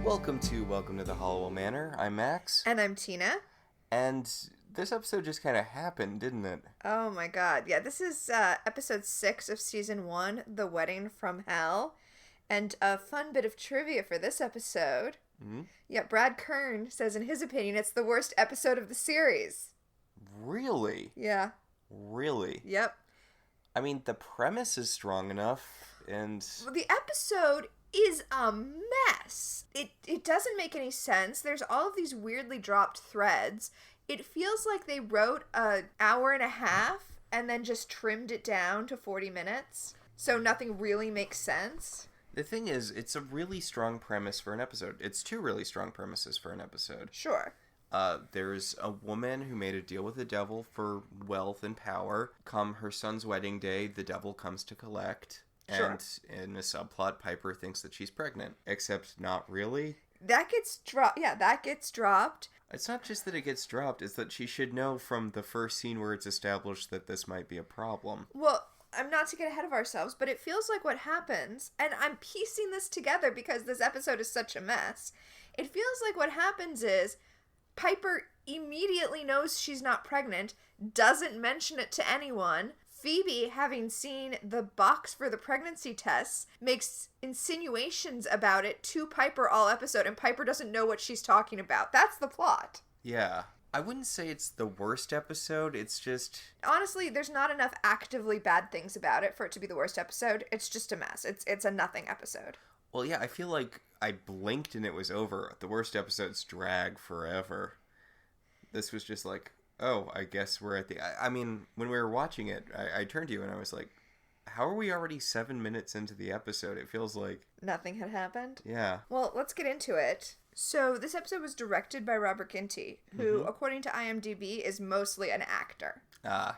Welcome to the Halliwell Manor. I'm Max. And I'm Tina. And this episode just kind of happened, didn't it? Oh my god. Yeah, this is episode 6 of season 1, The Wedding from Hell. And a fun bit of trivia for this episode. Mm-hmm. Yeah, Brad Kern says in his opinion it's the worst episode of the series. Really? Yeah. Really? Yep. I mean, the premise is strong enough, and... Well, the episode is a mess. It doesn't make any sense. There's all of these weirdly dropped threads. It feels like they wrote an hour and a half and then just trimmed it down to 40 minutes. So nothing really makes sense. The thing is, it's a really strong premise for an episode. It's two really strong premises for an episode. Sure. There's a woman who made a deal with the devil for wealth and power. Come her son's wedding day, the devil comes to collect. Sure. And in a subplot, Piper thinks that she's pregnant. Except not really. That gets dropped. Yeah, that gets dropped. It's not just that it gets dropped, it's that she should know from the first scene where it's established that this might be a problem. Well, I'm not to get ahead of ourselves, but it feels like what happens, and I'm piecing this together because this episode is such a mess. It feels like what happens is Piper immediately knows she's not pregnant, doesn't mention it to anyone. Phoebe, having seen the box for the pregnancy tests, makes insinuations about it to Piper all episode, and Piper doesn't know what she's talking about. That's the plot. Yeah. I wouldn't say it's the worst episode, it's just... Honestly, there's not enough actively bad things about it for it to be the worst episode. It's just a mess. It's a nothing episode. Well, yeah, I feel like I blinked and it was over. The worst episodes drag forever. This was just like... Oh, I guess we're at the... I mean, when we were watching it, I turned to you and I was like, how are we already 7 minutes into the episode? It feels like... Nothing had happened? Yeah. Well, let's get into it. So, this episode was directed by Robert Ginty, who, according to IMDb, is mostly an actor. I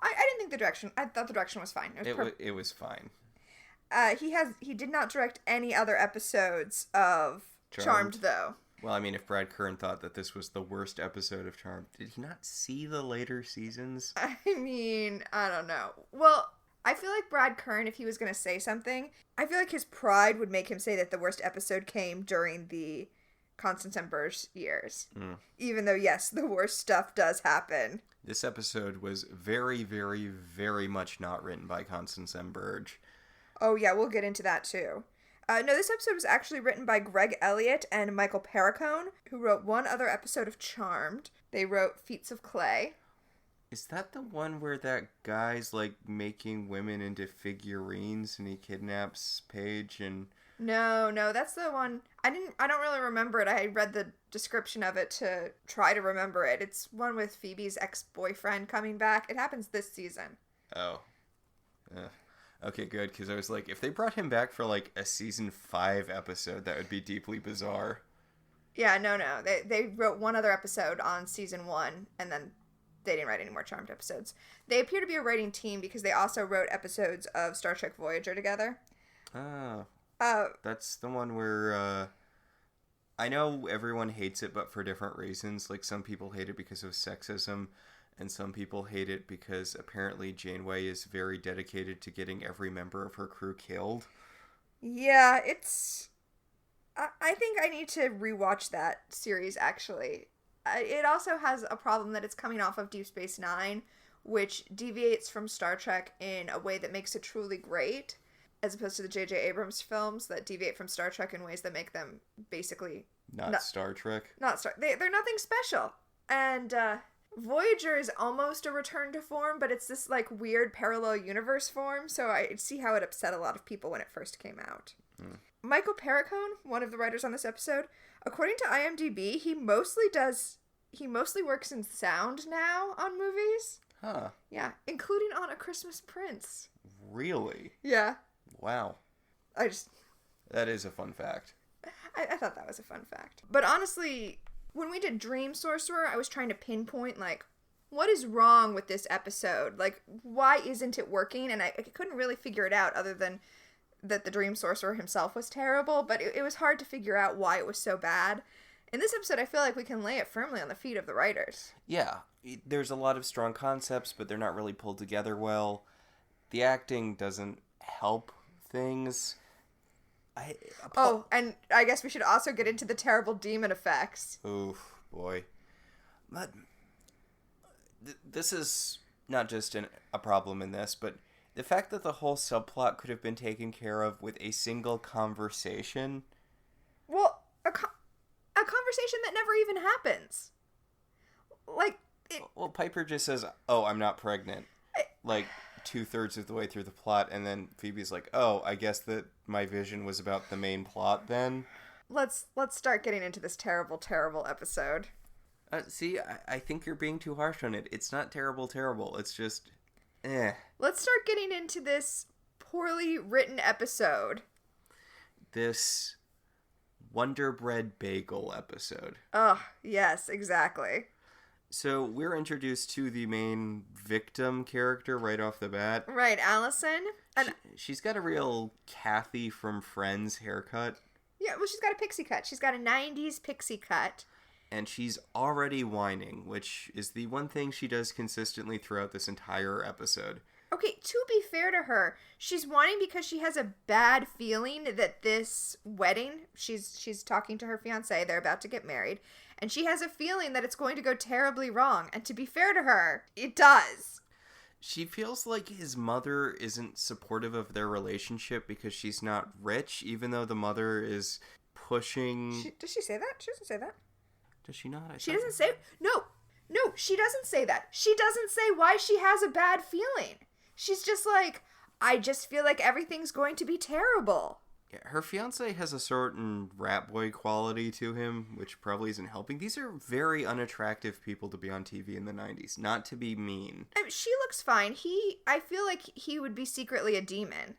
didn't think the direction... I thought the direction was fine. It was fine. He did not direct any other episodes of Charmed, though. Well, I mean, if Brad Kern thought that this was the worst episode of Charmed, did he not see the later seasons? I mean, I don't know. Well, I feel like Brad Kern, if he was going to say something, I feel like his pride would make him say that the worst episode came during the Constance and Burge years. Even though, yes, the worst stuff does happen. This episode was very, very, very much not written by Constance and Burge. Oh, yeah, we'll get into that, too. No, this episode was actually written by Greg Elliott and Michael Perricone, who wrote one other episode of Charmed. They wrote Feats of Clay. Is that the one where that guy's, like, making women into figurines and he kidnaps Paige and... No, that's the one... I don't really remember it. I read the description of it to try to remember it. It's one with Phoebe's ex-boyfriend coming back. It happens this season. Oh. Okay, good, because I was like, if they brought him back for, like, a season 5 episode, that would be deeply bizarre. Yeah, no. They wrote one other episode on season 1, and then they didn't write any more Charmed episodes. They appear to be a writing team because they also wrote episodes of Star Trek Voyager together. Oh. That's the one where, I know everyone hates it, but for different reasons. Like, some people hate it because of sexism, and some people hate it because apparently Janeway is very dedicated to getting every member of her crew killed. Yeah, it's... I think I need to rewatch that series, actually. It also has a problem that it's coming off of Deep Space Nine, which deviates from Star Trek in a way that makes it truly great, as opposed to the J.J. Abrams films that deviate from Star Trek in ways that make them basically... Not Star Trek? They're nothing special. And, Voyager is almost a return to form, but it's this, like, weird parallel universe form, so I see how it upset a lot of people when it first came out. Michael Perricone, one of the writers on this episode, according to IMDb, he mostly works in sound now on movies. Huh. Yeah, including on A Christmas Prince. Really? Yeah. Wow. That is a fun fact. I thought that was a fun fact. But honestly... When we did Dream Sorcerer, I was trying to pinpoint, like, what is wrong with this episode? Like, why isn't it working? And I couldn't really figure it out other than that the Dream Sorcerer himself was terrible, but it was hard to figure out why it was so bad. In this episode, I feel like we can lay it firmly on the feet of the writers. Yeah, there's a lot of strong concepts, but they're not really pulled together well. The acting doesn't help things. I Oh, and I guess we should also get into the terrible demon effects. Oof, boy. But this is not just a problem in this, but the fact that the whole subplot could have been taken care of with a single conversation. Well, a conversation that never even happens. Like, Well, Piper just says, "Oh, I'm not pregnant." Like 2/3 of the way through the plot, and then Phoebe's like, "Oh, I guess that my vision was about the main plot then." Let's start getting into this terrible, terrible episode. See, I think you're being too harsh on it. It's not terrible. It's just, eh. Let's start getting into this poorly written episode. This Wonder Bread Bagel episode. Oh, yes, exactly. So we're introduced to the main victim character right off the bat. Right, Allison. And she's got a real Kathy from Friends haircut. Yeah, well, she's got a pixie cut. She's got a 90s pixie cut. And she's already whining, which is the one thing she does consistently throughout this entire episode. Okay, to be fair to her, she's whining because she has a bad feeling that this wedding, she's talking to her fiancé, they're about to get married, and she has a feeling that it's going to go terribly wrong. And to be fair to her, it does. She feels like his mother isn't supportive of their relationship because she's not rich, even though the mother is pushing... Does she say that? She doesn't say that. Does she not? She doesn't say... No, she doesn't say that. She doesn't say why she has a bad feeling. She's just like, I just feel like everything's going to be terrible. Yeah, her fiancé has a certain rat boy quality to him, which probably isn't helping. These are very unattractive people to be on TV in the 90s, not to be mean. I mean, she looks fine. I feel like he would be secretly a demon.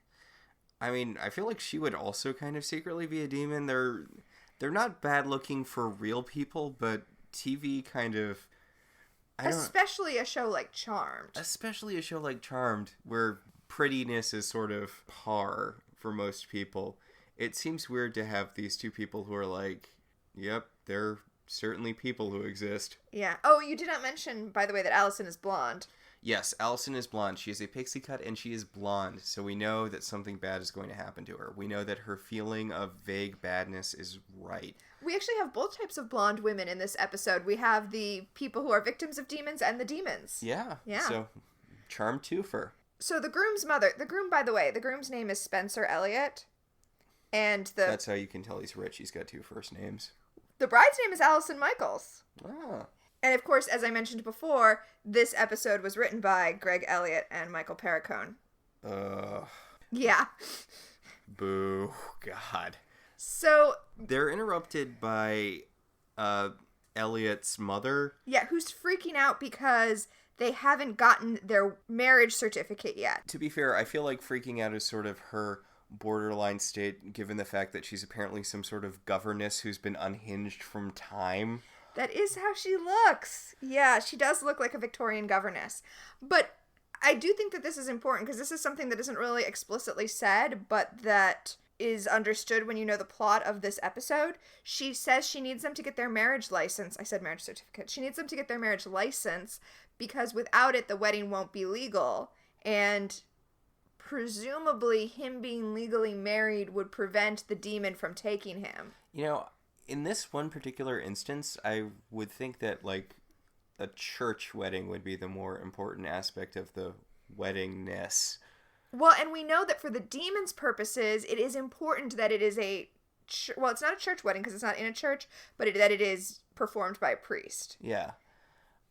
I mean, I feel like she would also kind of secretly be a demon. They're not bad looking for real people, but TV kind of... Especially a show like Charmed. Especially a show like Charmed, where prettiness is sort of par for most people. It seems weird to have these two people who are like, yep, they're certainly people who exist. Yeah. Oh, you did not mention, by the way, that Allison is blonde. Yes, Allison is blonde. She has a pixie cut and she is blonde, so we know that something bad is going to happen to her. We know that her feeling of vague badness is right. We actually have both types of blonde women in this episode. We have the people who are victims of demons and the demons. Yeah. So, charm twofer. So the groom's mother, by the way, the groom's name is Spencer Elliott. And That's how you can tell he's rich. He's got two first names. The bride's name is Allison Michaels. Ah. And of course, as I mentioned before, this episode was written by Greg Elliott and Michael Perricone. Yeah. Boo. God. So... They're interrupted by Elliot's mother. Yeah, who's freaking out because they haven't gotten their marriage certificate yet. To be fair, I feel like freaking out is sort of her borderline state, given the fact that she's apparently some sort of governess who's been unhinged from time. That is how she looks. Yeah, she does look like a Victorian governess. But I do think that this is important because this is something that isn't really explicitly said, but that is understood when you know the plot of this episode. She says she needs them to get their marriage license. I said marriage certificate. She needs them to get their marriage license because without it, the wedding won't be legal. And presumably him being legally married would prevent the demon from taking him. You know, in this one particular instance, I would think that, like, a church wedding would be the more important aspect of the weddingness. Well, and we know that for the demon's purposes, it is important that it is well, it's not a church wedding because it's not in a church, but that it is performed by a priest. Yeah.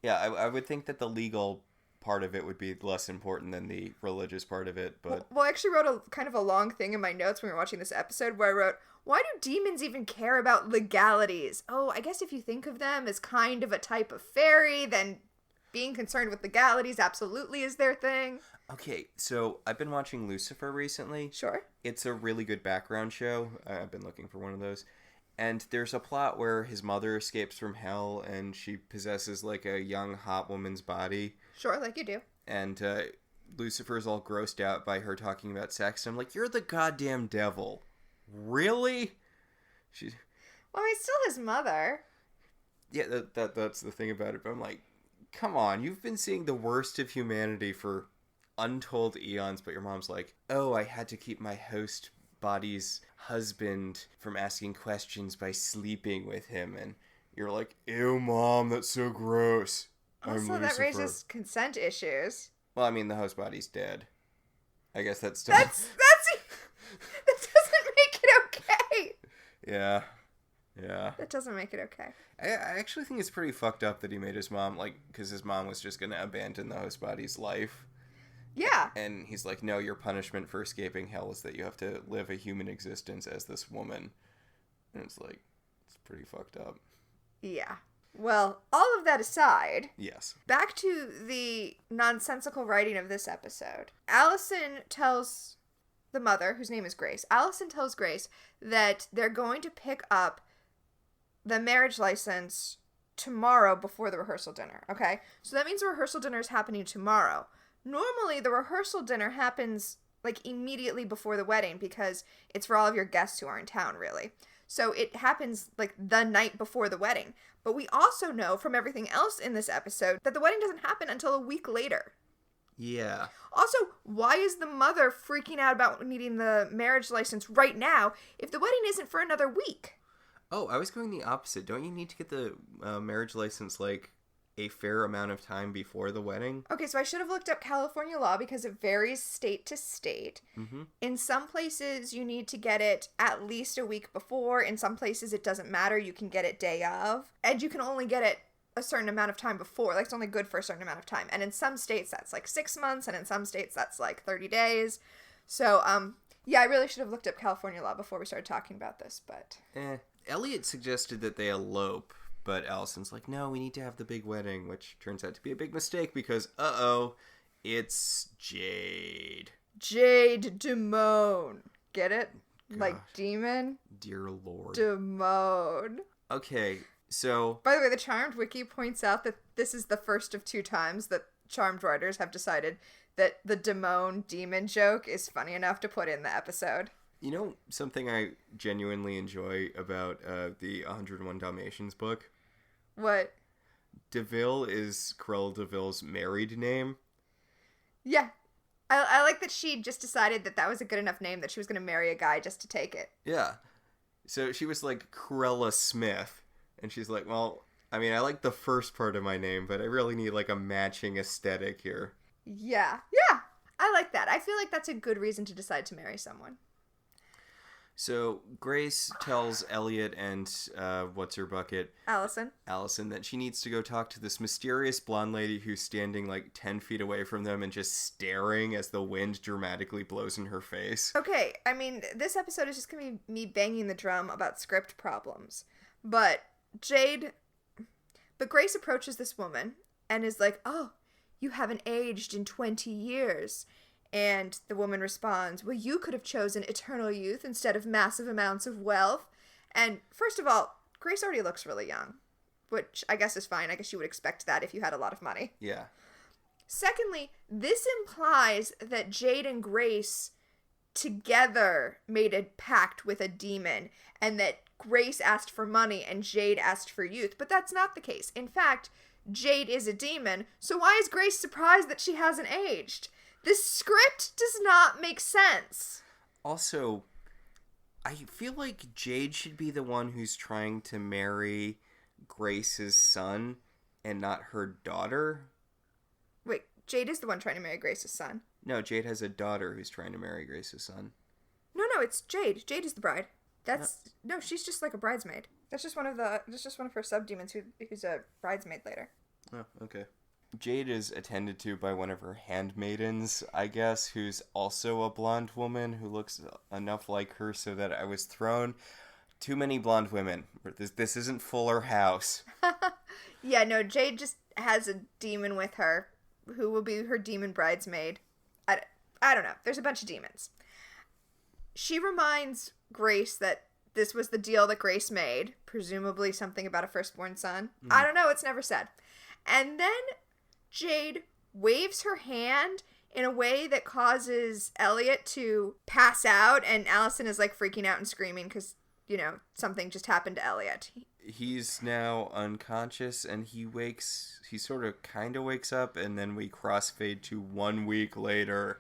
Yeah, I would think that the legal part of it would be less important than the religious part of it, but... Well, I actually wrote a kind of a long thing in my notes when we were watching this episode where I wrote, why do demons even care about legalities? Oh, I guess if you think of them as kind of a type of fairy, then being concerned with legalities absolutely is their thing. Okay, so I've been watching Lucifer recently. Sure. It's a really good background show. I've been looking for one of those. And there's a plot where his mother escapes from hell and she possesses like a young hot woman's body. Sure, like you do. And Lucifer's all grossed out by her talking about sex. And I'm like, you're the goddamn devil. Really? Well, he's still his mother. Yeah, that's the thing about it. But I'm like, come on, you've been seeing the worst of humanity for untold eons, but your mom's like, oh, I had to keep my host Body's husband from asking questions by sleeping with him, and you're like, ew, Mom, that's so gross. Also, that raises consent issues. Well, I mean, the host body's dead. I guess that's still... That doesn't make it okay. Yeah. That doesn't make it okay. I actually think it's pretty fucked up that he made his mom, like, because his mom was just going to abandon the host body's life. Yeah. And he's like, no, your punishment for escaping hell is that you have to live a human existence as this woman. And it's like, it's pretty fucked up. Yeah. Well, all of that aside, yes. Back to the nonsensical writing of this episode. Allison tells the mother, whose name is Grace, Allison tells Grace that they're going to pick up the marriage license tomorrow before the rehearsal dinner, okay? So that means the rehearsal dinner is happening tomorrow. Normally, the rehearsal dinner happens, like, immediately before the wedding because it's for all of your guests who are in town, really. So it happens, like, the night before the wedding. But we also know from everything else in this episode that the wedding doesn't happen until a week later. Yeah. Also, why is the mother freaking out about needing the marriage license right now if the wedding isn't for another week? Oh, I was going the opposite. Don't you need to get the marriage license, like, a fair amount of time before the wedding? Okay, so I should have looked up California law because it varies state to state. Mm-hmm. In some places, you need to get it at least a week before. In some places, it doesn't matter. You can get it day of. And you can only get it a certain amount of time before. Like, it's only good for a certain amount of time. And in some states, that's like 6 months. And in some states, that's like 30 days. So, yeah, I really should have looked up California law before we started talking about this, but... Elliot suggested that they elope, but Allison's like, no, we need to have the big wedding, which turns out to be a big mistake because, it's Jade. Jade Dimone. Get it? Gosh. Like demon? Dear Lord. Dimone. Okay, so... By the way, the Charmed Wiki points out that this is the first of 2 times that Charmed writers have decided that the Dimone demon joke is funny enough to put in the episode. You know something I genuinely enjoy about the 101 Dalmatians book? What? DeVille is Cruella DeVille's married name. Yeah. I like that she just decided that was a good enough name that she was going to marry a guy just to take it. Yeah. So she was like Cruella Smith. And she's like, well, I mean, I like the first part of my name, but I really need like a matching aesthetic here. Yeah. I like that. I feel like that's a good reason to decide to marry someone. So Grace tells Elliot and what's-her-bucket? Allison, that she needs to go talk to this mysterious blonde lady who's standing like 10 feet away from them and just staring as the wind dramatically blows in her face. Okay, I mean, this episode is just going to be me banging the drum about script problems. But Grace approaches this woman and is like, oh, you haven't aged in 20 years. And the woman responds, well, you could have chosen eternal youth instead of massive amounts of wealth. And first of all, Grace already looks really young, which I guess is fine. I guess you would expect that if you had a lot of money. Yeah. Secondly, this implies that Jade and Grace together made a pact with a demon and that Grace asked for money and Jade asked for youth. But that's not the case. In fact, Jade is a demon, so why is Grace surprised that she hasn't aged? This script does not make sense. Also, I feel like Jade should be the one who's trying to marry Grace's son and not her daughter. Wait, Jade is the one trying to marry Grace's son. No, Jade has a daughter who's trying to marry Grace's son. No, it's Jade. Jade is the bride. No, she's just like a bridesmaid. That's just one of her subdemons who's a bridesmaid later. Oh, okay. Jade is attended to by one of her handmaidens, I guess, who's also a blonde woman who looks enough like her so that I was thrown. Too many blonde women. This isn't Fuller House. Yeah, no, Jade just has a demon with her who will be her demon bridesmaid. I don't know. There's a bunch of demons. She reminds Grace that this was the deal that Grace made, presumably something about a firstborn son. I don't know. It's never said. And then Jade waves her hand in a way that causes Elliot to pass out, and Allison is like freaking out and screaming because, something just happened to Elliot. He's now unconscious, and he sort of kind of wakes up, and then we crossfade to 1 week later,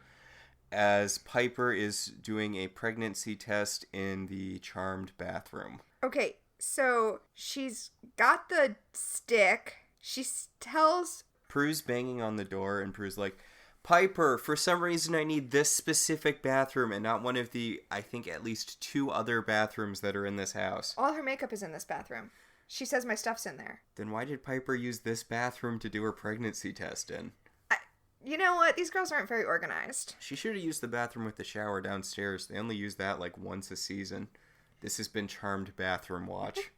as Piper is doing a pregnancy test in the charmed bathroom. Okay, so she's got the stick. She tells... Prue's banging on the door, and Prue's like, Piper, for some reason I need this specific bathroom and not one of the, I think, at least 2 other bathrooms that are in this house. All her makeup is in this bathroom. She says my stuff's in there. Then why did Piper use this bathroom to do her pregnancy test in? You know what? These girls aren't very organized. She should have used the bathroom with the shower downstairs. They only use that like once a season. This has been Charmed Bathroom Watch.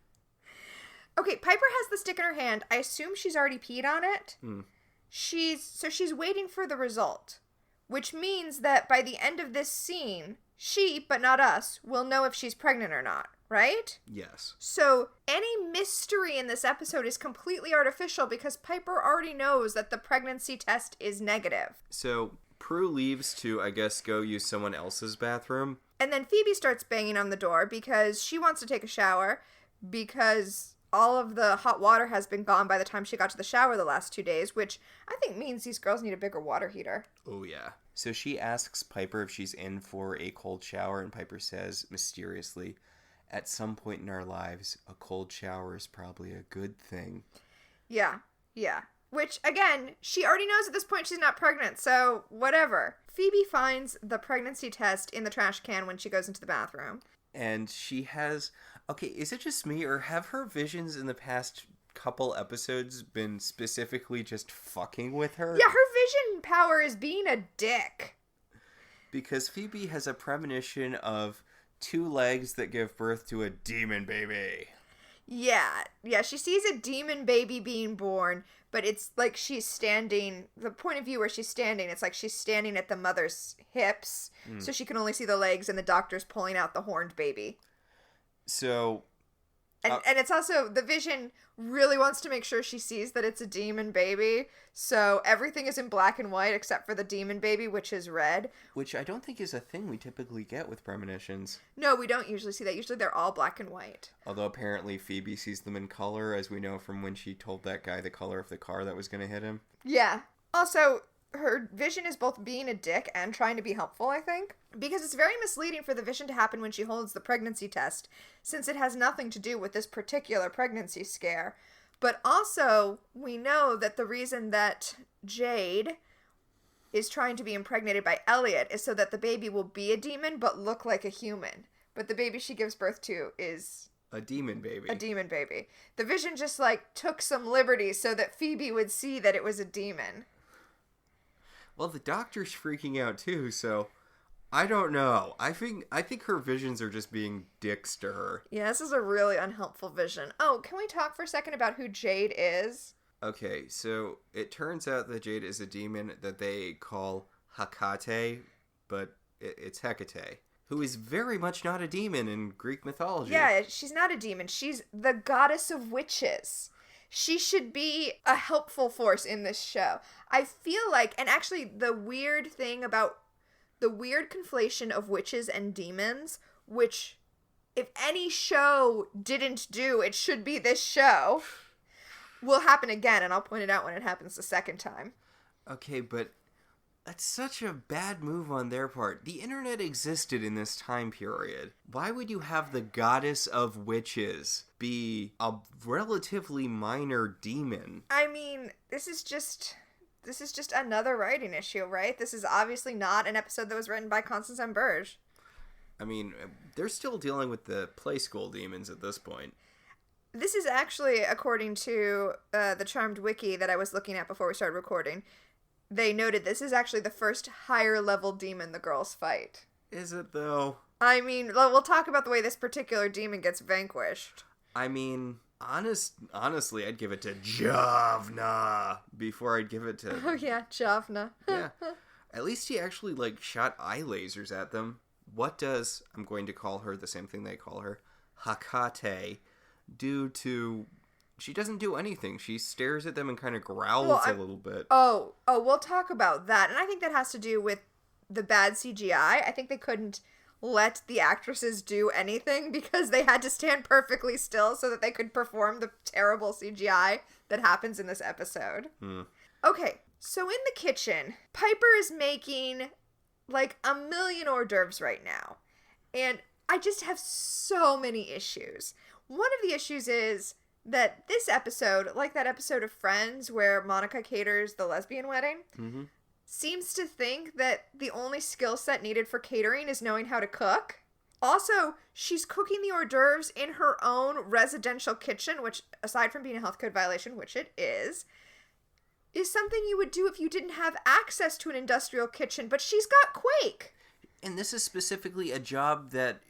Okay, Piper has the stick in her hand. I assume she's already peed on it. Hmm. She's waiting for the result, which means that by the end of this scene, she, but not us, will know if she's pregnant or not, right? Yes. So any mystery in this episode is completely artificial because Piper already knows that the pregnancy test is negative. So Prue leaves to, I guess, go use someone else's bathroom. And then Phoebe starts banging on the door because she wants to take a shower because all of the hot water has been gone by the time she got to the shower the last 2 days, which I think means these girls need a bigger water heater. Oh, yeah. So she asks Piper if she's in for a cold shower, and Piper says, mysteriously, at some point in our lives, a cold shower is probably a good thing. Yeah. Which, again, she already knows at this point she's not pregnant, so whatever. Phoebe finds the pregnancy test in the trash can when she goes into the bathroom. And she has... Okay, is it just me, or have her visions in the past couple episodes been specifically just fucking with her? Yeah, her vision power is being a dick. Because Phoebe has a premonition of 2 legs that give birth to a demon baby. Yeah, she sees a demon baby being born, but it's like she's standing, the point of view where she's standing, it's like she's standing at the mother's hips, so she can only see the legs, and the doctor's pulling out the horned baby. So... And it's also, the vision really wants to make sure she sees that it's a demon baby, so everything is in black and white except for the demon baby, which is red. Which I don't think is a thing we typically get with premonitions. No, we don't usually see that. Usually they're all black and white. Although apparently Phoebe sees them in color, as we know from when she told that guy the color of the car that was going to hit him. Yeah. Also, her vision is both being a dick and trying to be helpful, I think. Because it's very misleading for the vision to happen when she holds the pregnancy test, since it has nothing to do with this particular pregnancy scare. But also, we know that the reason that Jade is trying to be impregnated by Elliot is so that the baby will be a demon but look like a human. But the baby she gives birth to is... a demon baby. A demon baby. The vision just, like, took some liberties so that Phoebe would see that it was a demon. Well, the doctor's freaking out too, so I don't know. I think her visions are just being dicks to her. Yeah, this is a really unhelpful vision. Oh, can we talk for a second about who Jade is? Okay, so it turns out that Jade is a demon that they call Hecate, but it's Hecate, who is very much not a demon in Greek mythology. Yeah, she's not a demon. She's the goddess of witches. She should be a helpful force in this show. I feel like, and actually the weird thing about the weird conflation of witches and demons, which if any show didn't do, it should be this show, will happen again, and I'll point it out when it happens the second time. Okay, but that's such a bad move on their part. The internet existed in this time period. Why would you have the goddess of witches be a relatively minor demon? I mean, this is just another writing issue, right? This is obviously not an episode that was written by Constance M. Burge. I mean, they're still dealing with the play school demons at this point. This is actually, according to the Charmed Wiki that I was looking at before we started recording, they noted this is actually the first higher level demon the girls fight. Is it, though? I mean, we'll talk about the way this particular demon gets vanquished. I mean, honestly, I'd give it to Javna before I'd give it to... Oh yeah, Javna. Yeah. At least he actually, like, shot eye lasers at them. What does, I'm going to call her the same thing they call her, Hecate, do to... She doesn't do anything. She stares at them and kind of growls a little bit. Oh, we'll talk about that. And I think that has to do with the bad CGI. I think they couldn't let the actresses do anything because they had to stand perfectly still so that they could perform the terrible CGI that happens in this episode. Okay, so in the kitchen, Piper is making like a million hors d'oeuvres right now. And I just have so many issues. One of the issues is that this episode, like that episode of Friends where Monica caters the lesbian wedding, seems to think that the only skill set needed for catering is knowing how to cook. Also, she's cooking the hors d'oeuvres in her own residential kitchen, which, aside from being a health code violation, which it is something you would do if you didn't have access to an industrial kitchen, but she's got Quake. And this is specifically a job that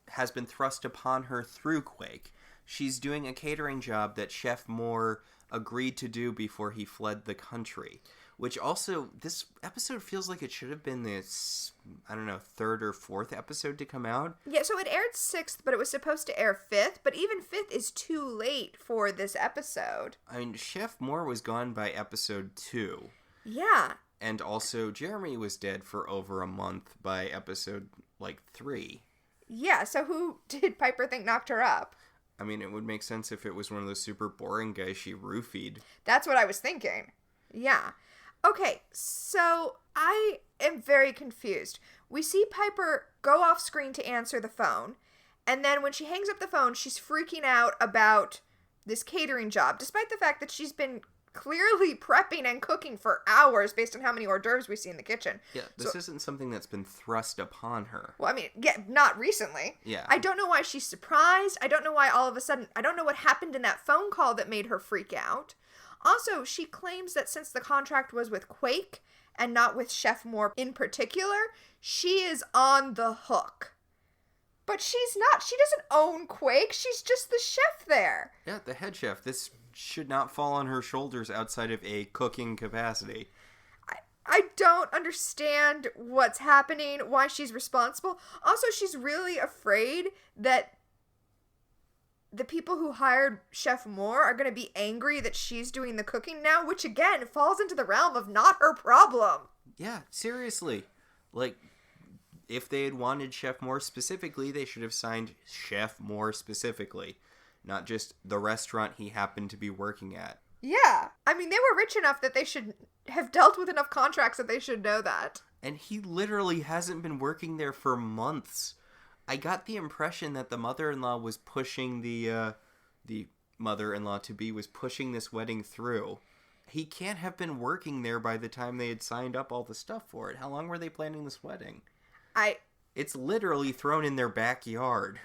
has been thrust upon her through Quake. She's doing a catering job that Chef Moore agreed to do before he fled the country. Which also, this episode feels like it should have been this, I don't know, 3rd or 4th episode to come out. Yeah, so it aired 6th, but it was supposed to air 5th. But even 5th is too late for this episode. I mean, Chef Moore was gone by episode 2. Yeah. And also, Jeremy was dead for over a month by episode, 3. Yeah, so who did Piper think knocked her up? I mean, it would make sense if it was one of those super boring guys she roofied. That's what I was thinking. Yeah. Okay, so I am very confused. We see Piper go off screen to answer the phone, and then when she hangs up the phone, she's freaking out about this catering job, despite the fact that she's been clearly prepping and cooking for hours based on how many hors d'oeuvres we see in the kitchen. Yeah, this isn't something that's been thrust upon her. Well, I mean, yeah, not recently. Yeah. I don't know why she's surprised. I don't know why all of a sudden, I don't know what happened in that phone call that made her freak out. Also, she claims that since the contract was with Quake and not with Chef Moore in particular, she is on the hook. But she's not. She doesn't own Quake. She's just the chef there. Yeah, the head chef. This should not fall on her shoulders outside of a cooking capacity. I don't understand what's happening, why she's responsible. Also, she's really afraid that the people who hired Chef Moore are going to be angry that she's doing the cooking now, which again falls into the realm of not her problem. Yeah, seriously. If they had wanted Chef Moore specifically, they should have signed Chef Moore specifically, not just the restaurant he happened to be working at. Yeah. I mean, they were rich enough that they should have dealt with enough contracts that they should know that. And he literally hasn't been working there for months. I got the impression that the mother-in-law was pushing the mother-in-law-to-be was pushing this wedding through. He can't have been working there by the time they had signed up all the stuff for it. How long were they planning this wedding? It's literally thrown in their backyard.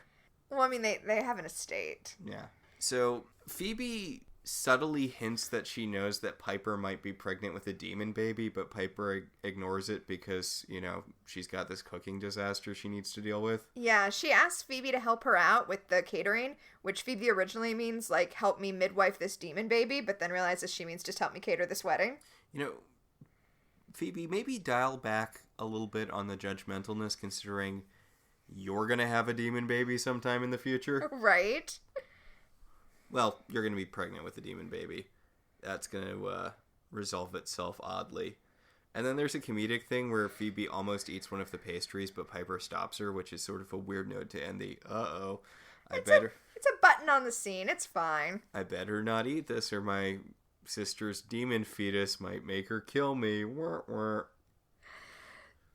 Well, I mean, they have an estate. Yeah. So, Phoebe subtly hints that she knows that Piper might be pregnant with a demon baby, but Piper ignores it because, she's got this cooking disaster she needs to deal with. Yeah, she asks Phoebe to help her out with the catering, which Phoebe originally means, help me midwife this demon baby, but then realizes she means just help me cater this wedding. Phoebe, maybe dial back a little bit on the judgmentalness, considering you're gonna have a demon baby sometime in the future. Right. Well, you're going to be pregnant with a demon baby. That's going to resolve itself oddly. And then there's a comedic thing where Phoebe almost eats one of the pastries, but Piper stops her, which is sort of a weird note to end the It's a button on the scene. It's fine. I better not eat this or my sister's demon fetus might make her kill me.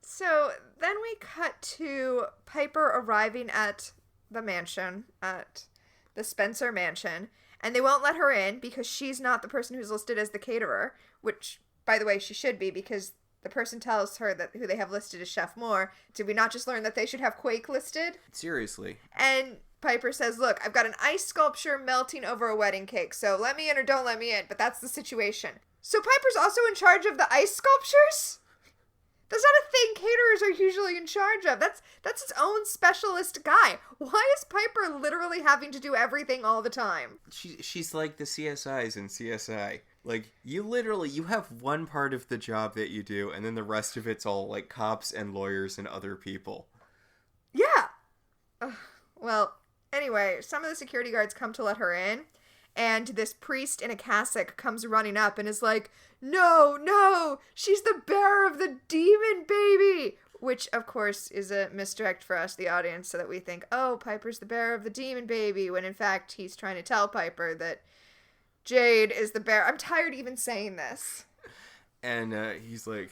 So then we cut to Piper arriving at the mansion, at the Spencer mansion, and they won't let her in because she's not the person who's listed as the caterer, which, by the way, she should be because the person tells her that who they have listed is Chef Moore. Did we not just learn that they should have Quake listed? Seriously. And Piper says, look, I've got an ice sculpture melting over a wedding cake, so let me in or don't let me in, but that's the situation. So Piper's also in charge of the ice sculptures? That's not a thing caterers are usually in charge of. That's its own specialist guy. Why is Piper literally having to do everything all the time? She's like the CSIs in CSI. You have one part of the job that you do, and then the rest of it's all, cops and lawyers and other people. Yeah. Well, anyway, some of the security guards come to let her in, and this priest in a cassock comes running up and is like, no, she's the bearer of the demon baby. Which, of course, is a misdirect for us, the audience, so that we think, oh, Piper's the bearer of the demon baby, when in fact he's trying to tell Piper that Jade is the bearer. I'm tired even saying this. And he's like,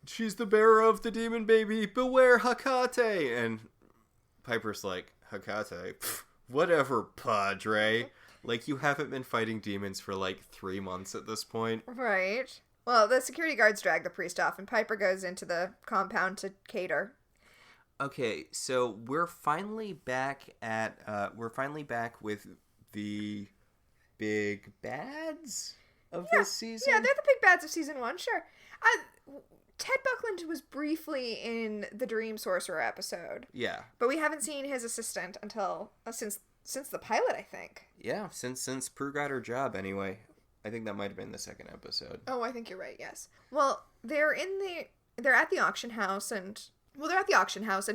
she's the bearer of the demon baby. Beware Hakate. And Piper's like, Hakate? Pfft, whatever, Padre. Like, you haven't been fighting demons for like 3 months at this point. Right. Well, the security guards drag the priest off, and Piper goes into the compound to cater. Okay, so we're finally back with the big bads of this season. Yeah, they're the big bads of season 1, sure. Ted Buckland was briefly in the Dream Sorcerer episode. Yeah. But we haven't seen his assistant until since the pilot, I think. Yeah, since Prue got her job anyway. I think that might have been the second episode. Oh, I think you're right, yes. Well, they're at the auction house and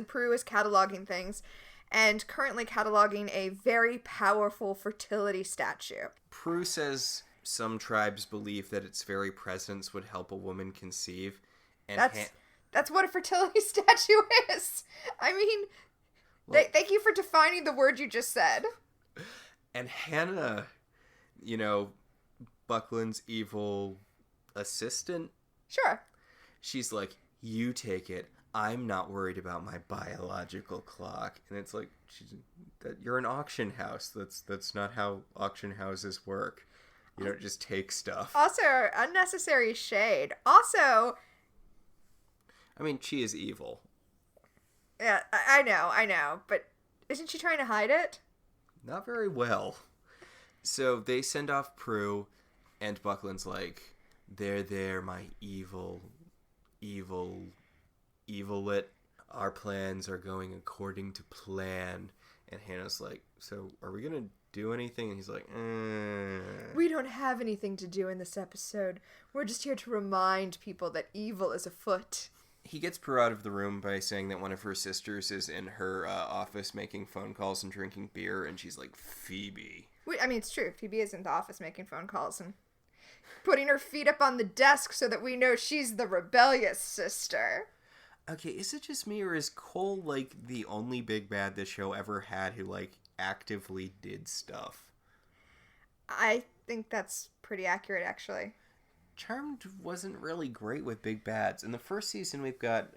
Prue is cataloging things and currently cataloging a very powerful fertility statue. Prue says some tribes believe that its very presence would help a woman conceive. And that's what a fertility statue is. I mean, well, thank you for defining the word you just said. And Hannah, Buckland's evil assistant. Sure. She's like, you take it. I'm not worried about my biological clock. And it's like, you're an auction house. That's not how auction houses work. You don't just take stuff. Also, unnecessary shade. Also, I mean, she is evil. Yeah, I know. But isn't she trying to hide it? Not very well. So they send off Prue, and Buckland's like, there, my evilit. Our plans are going according to plan. And Hannah's like, so are we going to do anything? And he's like, We don't have anything to do in this episode. We're just here to remind people that evil is afoot. He gets Prue out of the room by saying that one of her sisters is in her office making phone calls and drinking beer, and she's like, Phoebe. I mean, it's true. Phoebe is in the office making phone calls and putting her feet up on the desk so that we know she's the rebellious sister. Okay, is it just me, or is Cole, like, the only big bad this show ever had who, like, actively did stuff? I think that's pretty accurate, actually. Charmed wasn't really great with big bads. In the first season, we've got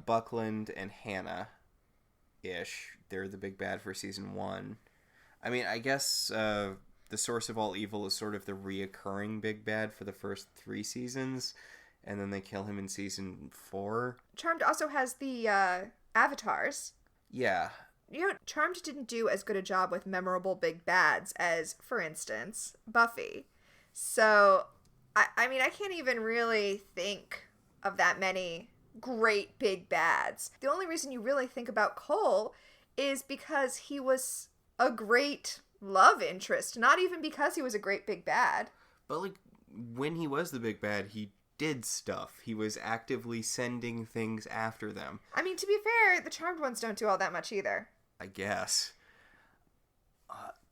Buckland and Hannah-ish. They're the big bad for season 1. I mean, I guess the source of all evil is sort of the reoccurring big bad for the first 3 seasons, and then they kill him in season 4. Charmed also has the avatars. Yeah. Charmed didn't do as good a job with memorable big bads as, for instance, Buffy. So, I mean, I can't even really think of that many great big bads. The only reason you really think about Cole is because he was a great love interest, not even because he was a great big bad. But, like, when he was the big bad, he did stuff. He was actively sending things after them. I mean, to be fair, the Charmed ones don't do all that much either. I guess.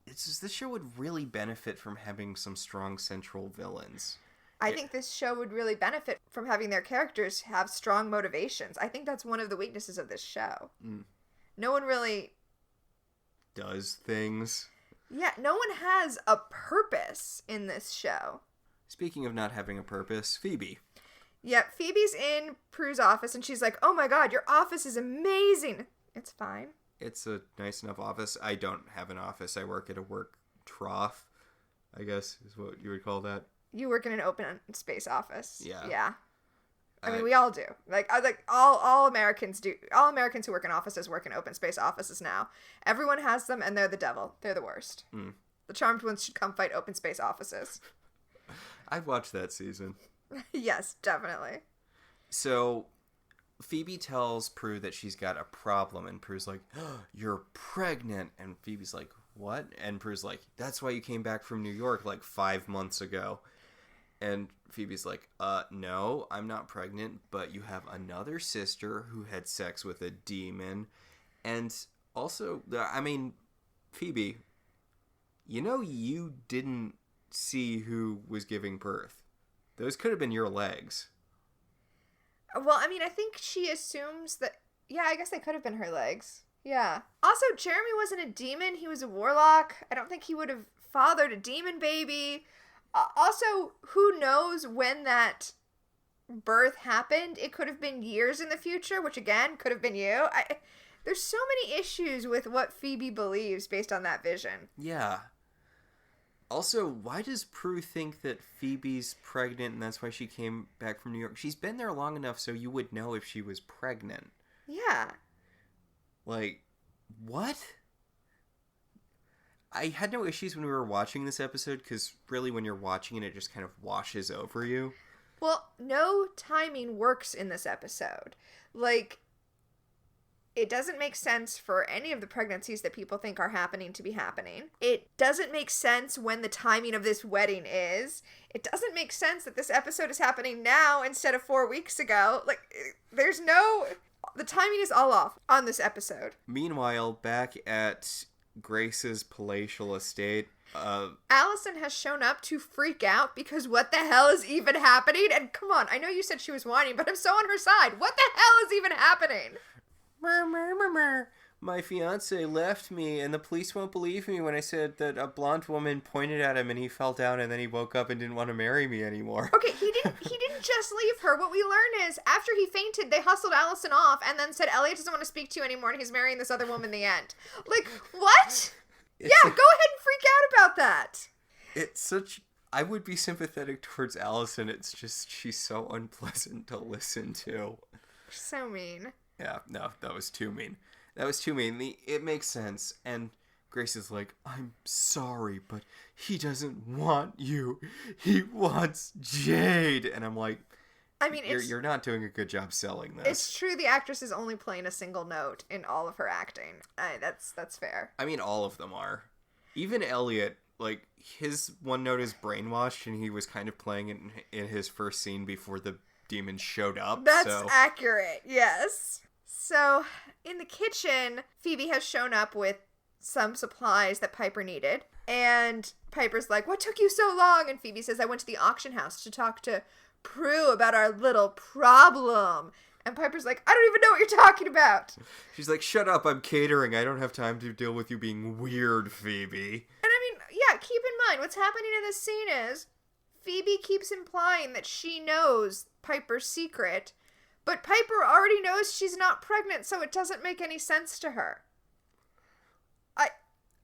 It's just, this show would really benefit from having some strong central villains. I think this show would really benefit from having their characters have strong motivations. I think that's one of the weaknesses of this show. No one really does things. Yeah, no one has a purpose in this show. Speaking of not having a purpose, Phoebe. Yeah, Phoebe's in Prue's office and she's like, oh my god, your office is amazing. It's fine. It's a nice enough office. I don't have an office. I work at a work trough, I guess is what you would call that. You work in an open space office. Yeah. Yeah. I mean, we all do. Like all Americans do. All Americans who work in offices work in open space offices now. Everyone has them, and they're the devil. They're the worst. The Charmed ones should come fight open space offices. I've watched that season. Yes, definitely. So Phoebe tells Prue that she's got a problem, and Prue's like, oh, you're pregnant. And Phoebe's like, what? And Prue's like, that's why you came back from New York like 5 months ago. And Phoebe's like, no, I'm not pregnant, but you have another sister who had sex with a demon. And also, I mean, Phoebe, you didn't see who was giving birth. Those could have been your legs. Well, I mean, I think she assumes that... Yeah, I guess they could have been her legs. Yeah. Also, Jeremy wasn't a demon. He was a warlock. I don't think he would have fathered a demon baby. Also, who knows when that birth happened, it could have been years in the future, which again could have been you. There's so many issues with what Phoebe believes based on that vision. Yeah. Also, why does Prue think that Phoebe's pregnant and that's why she came back from New York? She's been there long enough so you would know if she was pregnant. Yeah. Like, what? I had no issues when we were watching this episode because really when you're watching it, it just kind of washes over you. Well, no timing works in this episode. Like, it doesn't make sense for any of the pregnancies that people think are happening to be happening. It doesn't make sense when the timing of this wedding is. It doesn't make sense that this episode is happening now instead of 4 weeks ago. Like, there's no... The timing is all off on this episode. Meanwhile, back at Grace's palatial estate, Allison has shown up to freak out because what the hell is even happening? And come on, I know you said she was whining, but I'm so on her side. What the hell is even happening? My fiance left me and the police won't believe me when I said that a blonde woman pointed at him and he fell down and then he woke up and didn't want to marry me anymore. Okay, he didn't just leave her. What we learn is after he fainted, they hustled Allison off and then said Elliot doesn't want to speak to you anymore and he's marrying this other woman in the end. Like, what? Yeah, go ahead and freak out about that. It's such... I would be sympathetic towards Allison. It's just she's so unpleasant to listen to. So mean. Yeah, no, that was too mean. That was too mean. It makes sense. And Grace is like, I'm sorry, but he doesn't want you. He wants Jade. And I'm like, I mean, you're not doing a good job selling this. It's true the actress is only playing a single note in all of her acting. That's fair. I mean, all of them are. Even Elliot, like, his one note is brainwashed, and he was kind of playing it in his first scene before the demons showed up. That's accurate, yes. So, in the kitchen, Phoebe has shown up with some supplies that Piper needed. And Piper's like, what took you so long? And Phoebe says, I went to the auction house to talk to Prue about our little problem. And Piper's like, I don't even know what you're talking about. She's like, shut up, I'm catering. I don't have time to deal with you being weird, Phoebe. And I mean, yeah, keep in mind, what's happening in this scene is Phoebe keeps implying that she knows Piper's secret, but Piper already knows she's not pregnant, so it doesn't make any sense to her.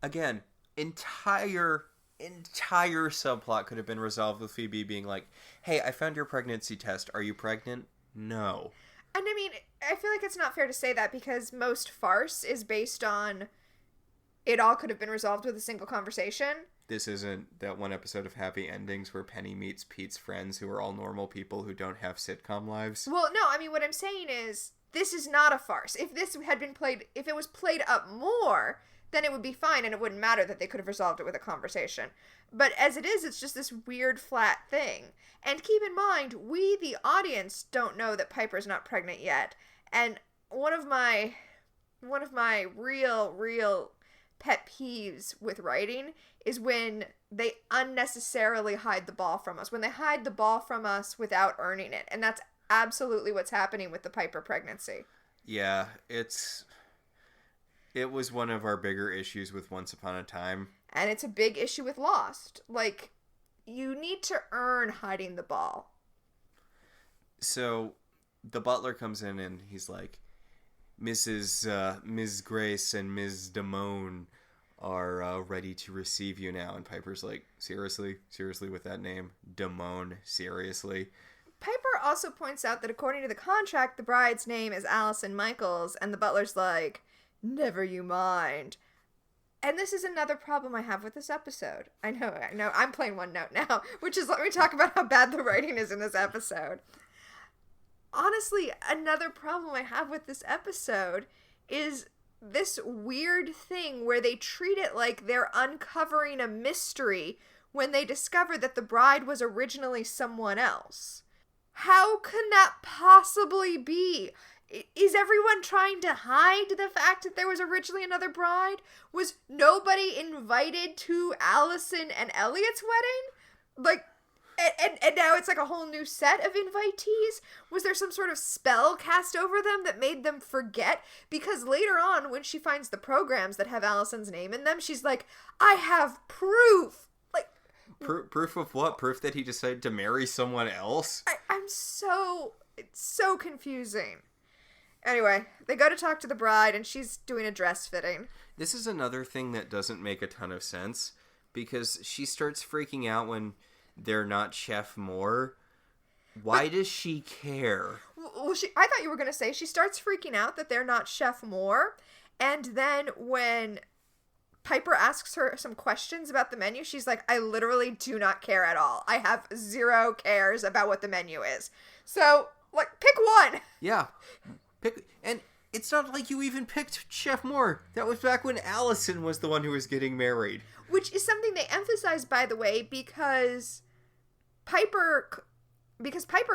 Again, entire subplot could have been resolved with Phoebe being like, hey, I found your pregnancy test. Are you pregnant? No. And I mean, I feel like it's not fair to say that because most farce is based on it all could have been resolved with a single conversation. This isn't that one episode of Happy Endings where Penny meets Pete's friends who are all normal people who don't have sitcom lives. Well, no, I mean, what I'm saying is this is not a farce. If this had been played, if it was played up more, then it would be fine and it wouldn't matter that they could have resolved it with a conversation. But as it is, it's just this weird flat thing. And keep in mind, we, the audience, don't know that Piper's not pregnant yet. And one of my real pet peeves with writing is when they unnecessarily hide the ball from us. When they hide the ball from us without earning it. And that's absolutely what's happening with the Piper pregnancy. Yeah, it was one of our bigger issues with Once Upon a Time. And it's a big issue with Lost. Like, you need to earn hiding the ball. So, the butler comes in and he's like, Ms. Grace and Ms. Damone are ready to receive you now. And Piper's like, seriously? Seriously with that name? Damone? Seriously? Piper also points out that according to the contract, the bride's name is Allison Michaels. And the butler's like, never you mind. And this is another problem I have with this episode. I know, I'm playing one note now, which is let me talk about how bad the writing is in this episode. Honestly, another problem I have with this episode is this weird thing where they treat it like they're uncovering a mystery when they discover that the bride was originally someone else. How can that possibly be? Is everyone trying to hide the fact that there was originally another bride? Was nobody invited to Allison and Elliot's wedding? Like, and now it's like a whole new set of invitees? Was there some sort of spell cast over them that made them forget? Because later on, when she finds the programs that have Allison's name in them, she's like, I have proof! Like, Proof of what? Proof that he decided to marry someone else? It's so confusing. Anyway, they go to talk to the bride, and she's doing a dress fitting. This is another thing that doesn't make a ton of sense, because she starts freaking out when they're not Chef Moore. Why does she care? Well, I thought you were going to say she starts freaking out that they're not Chef Moore, and then when Piper asks her some questions about the menu, she's like, I literally do not care at all. I have zero cares about what the menu is. So, like, pick one. Yeah. And it's not like you even picked Chef Moore. That was back when Allison was the one who was getting married. Which is something they emphasize, by the way, because Piper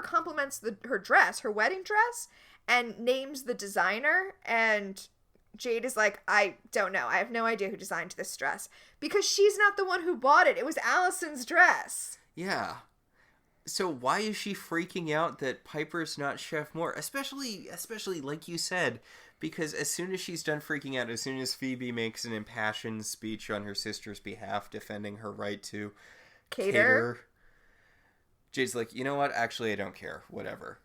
compliments her dress, her wedding dress, and names the designer, and Jade is like, I don't know. I have no idea who designed this dress. Because she's not the one who bought it. It was Allison's dress. Yeah. So why is she freaking out that Piper's not Chef Moore? Especially like you said, because as soon as she's done freaking out, as soon as Phoebe makes an impassioned speech on her sister's behalf, defending her right to cater, Jade's like, you know what? Actually, I don't care. Whatever.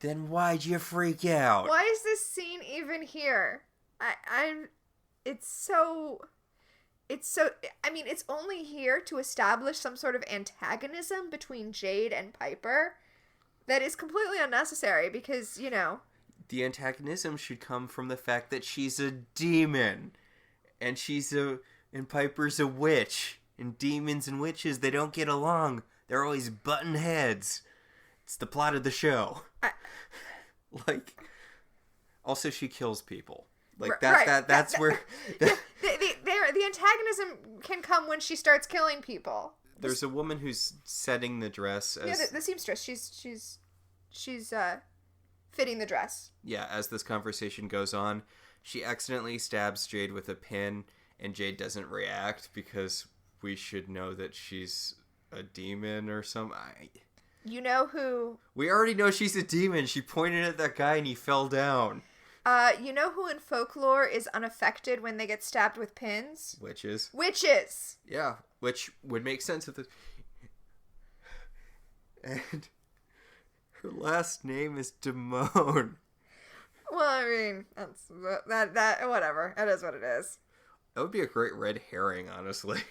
Then why'd you freak out? Why is this scene even here? It's only here to establish some sort of antagonism between Jade and Piper that is completely unnecessary because, you know. The antagonism should come from the fact that she's a demon. And Piper's a witch. And demons and witches, they don't get along. They're always button heads. It's the plot of the show. Also she kills people. That's where... The antagonism can come when she starts killing people. There's a woman who's setting the dress as... Yeah, the seamstress. She's fitting the dress. Yeah, as this conversation goes on, she accidentally stabs Jade with a pin, and Jade doesn't react because we should know that she's a demon or something. You know who... We already know she's a demon. She pointed at that guy and he fell down. You know who in folklore is unaffected when they get stabbed with pins? Witches. Witches! Yeah, which would make sense if And her last name is Damone. Well, I mean, that whatever. It is what it is. That would be a great red herring, honestly.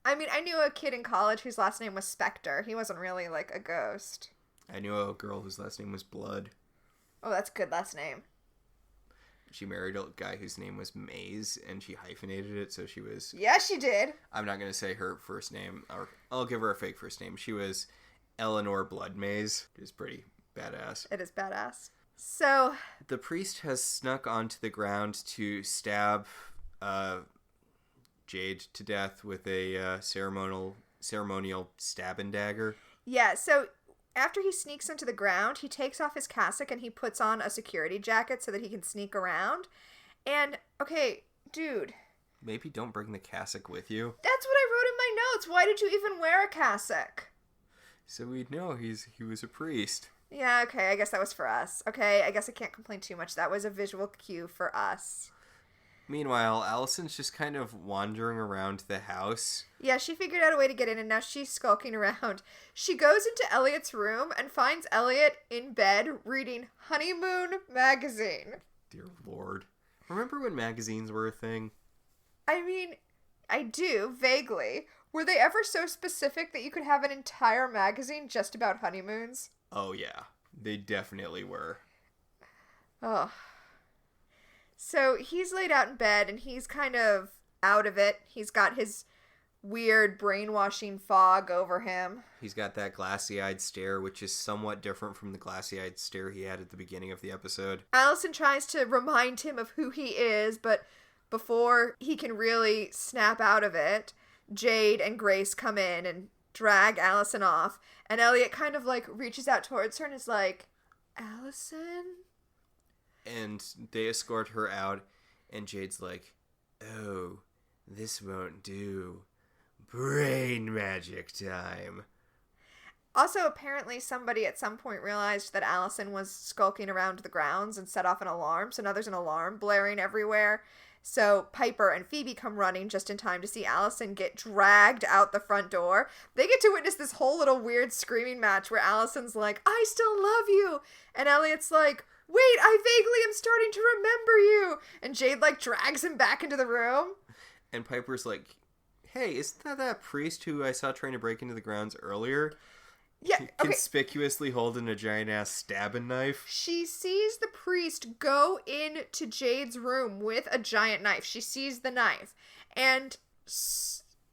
I mean, I knew a kid in college whose last name was Spectre. He wasn't really, like, a ghost. I knew a girl whose last name was Blood. Oh, that's a good last name. She married a guy whose name was Maze, and she hyphenated it, so she was... Yeah, she did. I'm not going to say her first name, or I'll give her a fake first name. She was Eleanor Blood Maze, which is pretty badass. It is badass. So... The priest has snuck onto the ground to stab Jade to death with a ceremonial stab and dagger. Yeah, so... After he sneaks into the ground, he takes off his cassock and he puts on a security jacket so that he can sneak around. And, okay, dude. Maybe don't bring the cassock with you. That's what I wrote in my notes. Why did you even wear a cassock? So we'd know he was a priest. Yeah, okay, I guess that was for us. Okay, I guess I can't complain too much. That was a visual cue for us. Meanwhile, Allison's just kind of wandering around the house. Yeah, she figured out a way to get in, and now she's skulking around. She goes into Elliot's room and finds Elliot in bed reading Honeymoon magazine. Dear Lord. Remember when magazines were a thing? I mean, I do, vaguely. Were they ever so specific that you could have an entire magazine just about honeymoons? Oh, yeah. They definitely were. Oh. So he's laid out in bed and he's kind of out of it. He's got his weird brainwashing fog over him. He's got that glassy-eyed stare, which is somewhat different from the glassy-eyed stare he had at the beginning of the episode. Allison tries to remind him of who he is, but before he can really snap out of it, Jade and Grace come in and drag Allison off. And Elliot kind of like reaches out towards her and is like, Allison? And they escort her out, and Jade's like, oh, this won't do. Brain magic time. Also, apparently somebody at some point realized that Allison was skulking around the grounds and set off an alarm, so now there's an alarm blaring everywhere. So Piper and Phoebe come running just in time to see Allison get dragged out the front door. They get to witness this whole little weird screaming match where Allison's like, I still love you. And Elliot's like, wait, I vaguely am starting to remember you. And Jade like drags him back into the room. And Piper's like, hey, isn't that priest who I saw trying to break into the grounds earlier? Yeah, okay. Conspicuously holding a giant-ass stabbing knife. She sees the priest go into Jade's room with a giant knife. She sees the knife. And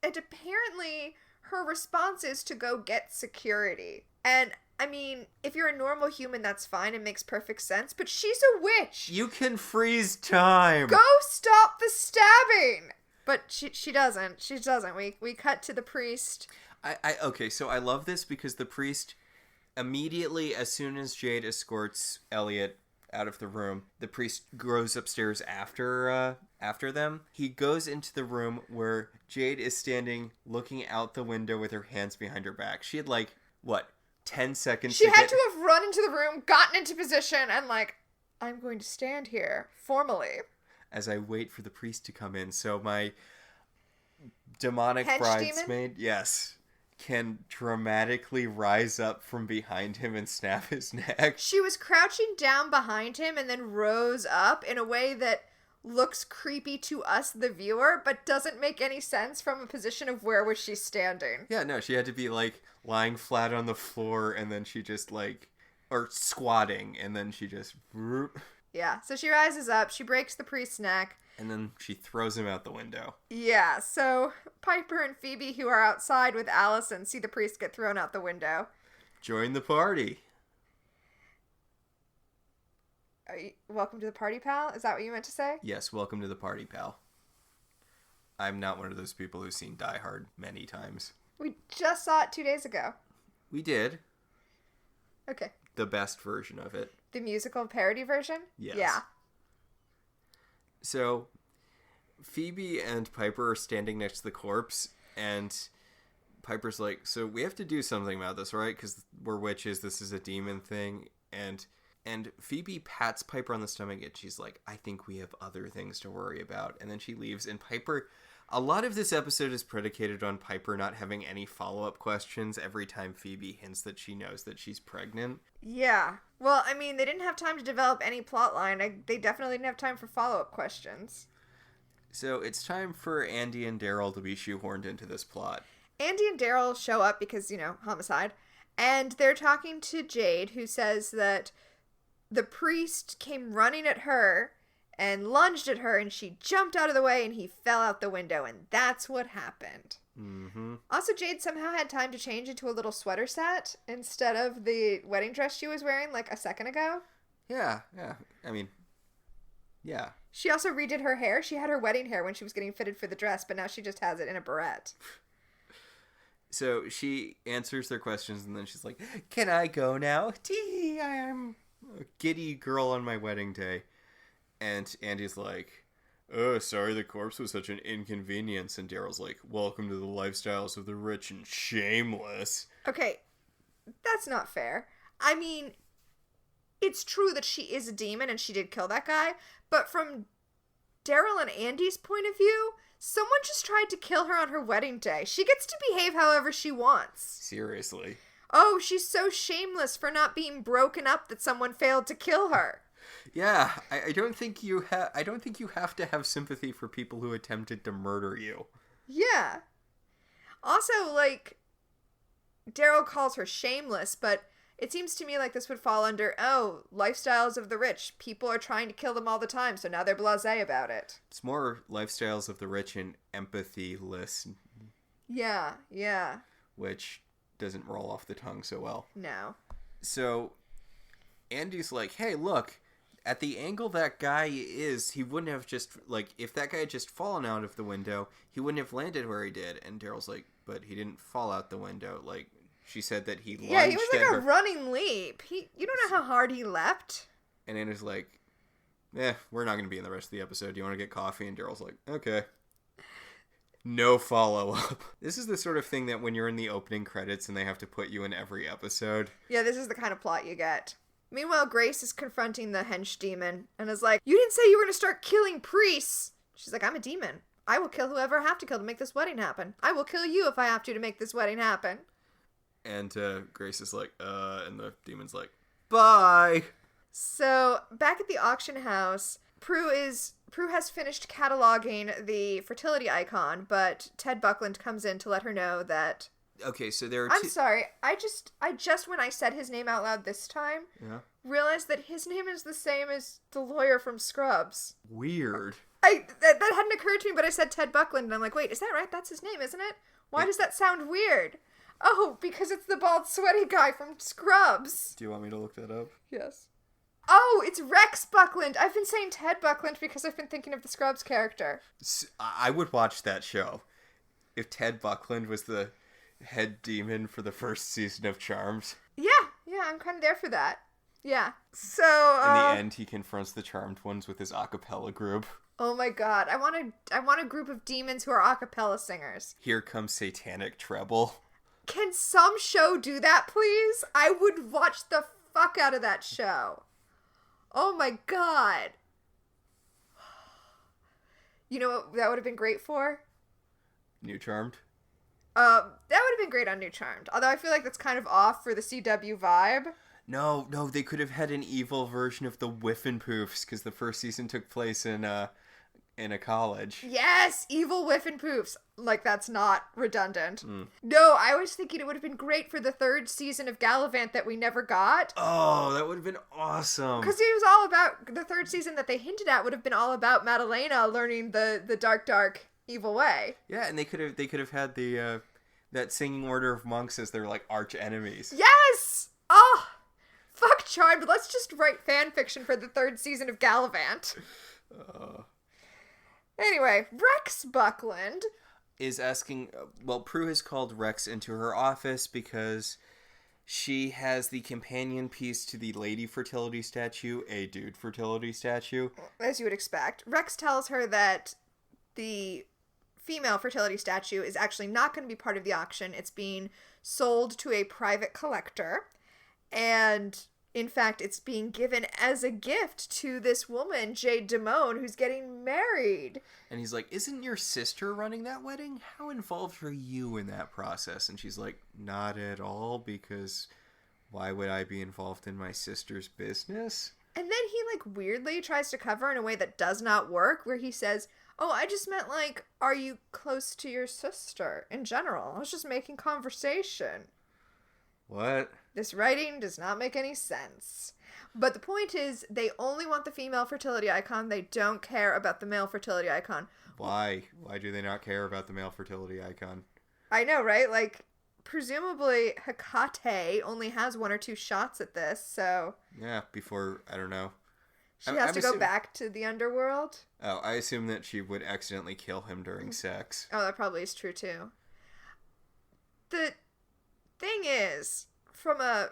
apparently her response is to go get security. And, I mean, if you're a normal human, that's fine. It makes perfect sense. But she's a witch. You can freeze time. Go stop the stabbing. But she doesn't. She doesn't. We cut to the priest. Okay, so I love this because the priest immediately, as soon as Jade escorts Elliot out of the room, the priest goes upstairs after them. He goes into the room where Jade is standing looking out the window with her hands behind her back. She had 10 seconds She had to have run into the room, gotten into position, and I'm going to stand here formally as I wait for the priest to come in. So my demonic Hench bridesmaid, yes, can dramatically rise up from behind him and snap his neck. She was crouching down behind him and then rose up in a way that looks creepy to us, the viewer, but doesn't make any sense from a position of where was she standing. Yeah, no, she had to be lying flat on the floor and then she just or squatting and then she just... Yeah, so she rises up, she breaks the priest's neck. And then she throws him out the window. Yeah, so Piper and Phoebe, who are outside with Allison, see the priest get thrown out the window. Join the party. Welcome to the party, pal? Is that what you meant to say? Yes, welcome to the party, pal. I'm not one of those people who's seen Die Hard many times. We just saw it 2 days ago. We did. Okay. The best version of it. The musical parody version? Yes. Yeah. So, Phoebe and Piper are standing next to the corpse, and Piper's like, so we have to do something about this, right? Because we're witches, this is a demon thing. And Phoebe pats Piper on the stomach, and she's like, I think we have other things to worry about. And then she leaves, and Piper... A lot of this episode is predicated on Piper not having any follow-up questions every time Phoebe hints that she knows that she's pregnant. Yeah. Well, I mean, they didn't have time to develop any plotline. They definitely didn't have time for follow-up questions. So it's time for Andy and Daryl to be shoehorned into this plot. Andy and Daryl show up because, homicide. And they're talking to Jade, who says that the priest came running at her and lunged at her, and she jumped out of the way, and he fell out the window, and that's what happened. Mm-hmm. Also, Jade somehow had time to change into a little sweater set instead of the wedding dress she was wearing a second ago. Yeah. I mean, yeah. She also redid her hair. She had her wedding hair when she was getting fitted for the dress, but now she just has it in a barrette. So she answers their questions, and then she's like, can I go now? Tee, I'm a giddy girl on my wedding day. And Andy's like, oh, sorry the corpse was such an inconvenience. And Daryl's like, welcome to the lifestyles of the rich and shameless. Okay, that's not fair. I mean, it's true that she is a demon and she did kill that guy, but from Daryl and Andy's point of view, someone just tried to kill her on her wedding day. She gets to behave however she wants. Seriously. Oh, she's so shameless for not being broken up that someone failed to kill her. Yeah, I don't think you have to have sympathy for people who attempted to murder you. Yeah. Also, Daryl calls her shameless, but it seems to me like this would fall under, lifestyles of the rich. People are trying to kill them all the time, so now they're blasé about it. It's more lifestyles of the rich and empathy-less. Yeah. Which doesn't roll off the tongue so well. No. So, Andy's like, hey, look, at the angle that guy is, he wouldn't have just, if that guy had just fallen out of the window, he wouldn't have landed where he did. And Daryl's like, but he didn't fall out the window. She said that he lunged Yeah, he was at her. a running leap. You don't know how hard he leapt. And Andy's like, we're not going to be in the rest of the episode. Do you want to get coffee? And Daryl's like, okay. No follow-up. This is the sort of thing that when you're in the opening credits and they have to put you in every episode. Yeah, this is the kind of plot you get. Meanwhile, Grace is confronting the hench demon and is like, you didn't say you were going to start killing priests. She's like, I'm a demon. I will kill whoever I have to kill to make this wedding happen. I will kill you if I have to make this wedding happen. And Grace is like, and the demon's like, bye. So, back at the auction house, Prue has finished cataloging the fertility icon, but Ted Buckland comes in to let her know that... Okay, so there are I'm sorry, I just, when I said his name out loud this time, realized that his name is the same as the lawyer from Scrubs. Weird. That hadn't occurred to me, but I said Ted Buckland, and I'm like, wait, is that right? That's his name, isn't it? Why does that sound weird? Oh, because it's the bald, sweaty guy from Scrubs. Do you want me to look that up? Yes. Oh, it's Rex Buckland. I've been saying Ted Buckland because I've been thinking of the Scrubs character. I would watch that show if Ted Buckland was the head demon for the first season of Charmed. Yeah, I'm kind of there for that. Yeah. So, in the end, he confronts the Charmed ones with his a cappella group. Oh my god, I want a group of demons who are a cappella singers. Here comes satanic treble. Can some show do that, please? I would watch the fuck out of that show. Oh my god. You know what that would have been great for? New Charmed? That would have been great on New Charmed. Although I feel like that's kind of off for the CW vibe. No, they could have had an evil version of the Whiffenpoofs, because the first season took place in a college. Yes! Evil Whiffenpoofs. Like, that's not redundant. No, I was thinking it would have been great for the third season of Gallivant that we never got. Oh, that would have been awesome. Because it was all about, the third season that they hinted at would have been all about Madalena learning the dark, evil way. Yeah, and they could have had the that singing order of monks as their, like, arch enemies. Yes! Oh! Fuck Charmed. Let's just write fan fiction for the third season of Gallivant. Anyway, Rex Buckland is asking... Well, Prue has called Rex into her office because she has the companion piece to the lady fertility statue, a dude fertility statue. As you would expect. Rex tells her that the female fertility statue is actually not going to be part of the auction. It's being sold to a private collector. And, in fact, it's being given as a gift to this woman, Jade Damone, who's getting married. And he's like, isn't your sister running that wedding? How involved are you in that process? And she's like, not at all, because why would I be involved in my sister's business? And then he, like, weirdly tries to cover in a way that does not work, where he says, oh, I just meant, like, are you close to your sister in general? I was just making conversation. What? This writing does not make any sense. But the point is, they only want the female fertility icon. They don't care about the male fertility icon. Why? Why do they not care about the male fertility icon? I know, right? Like, presumably, Hecate only has 1 or 2 shots at this, so... Yeah, before, I don't know. She has to go back to the underworld? Oh, I assume that she would accidentally kill him during sex. Oh, that probably is true, too. The thing is, from a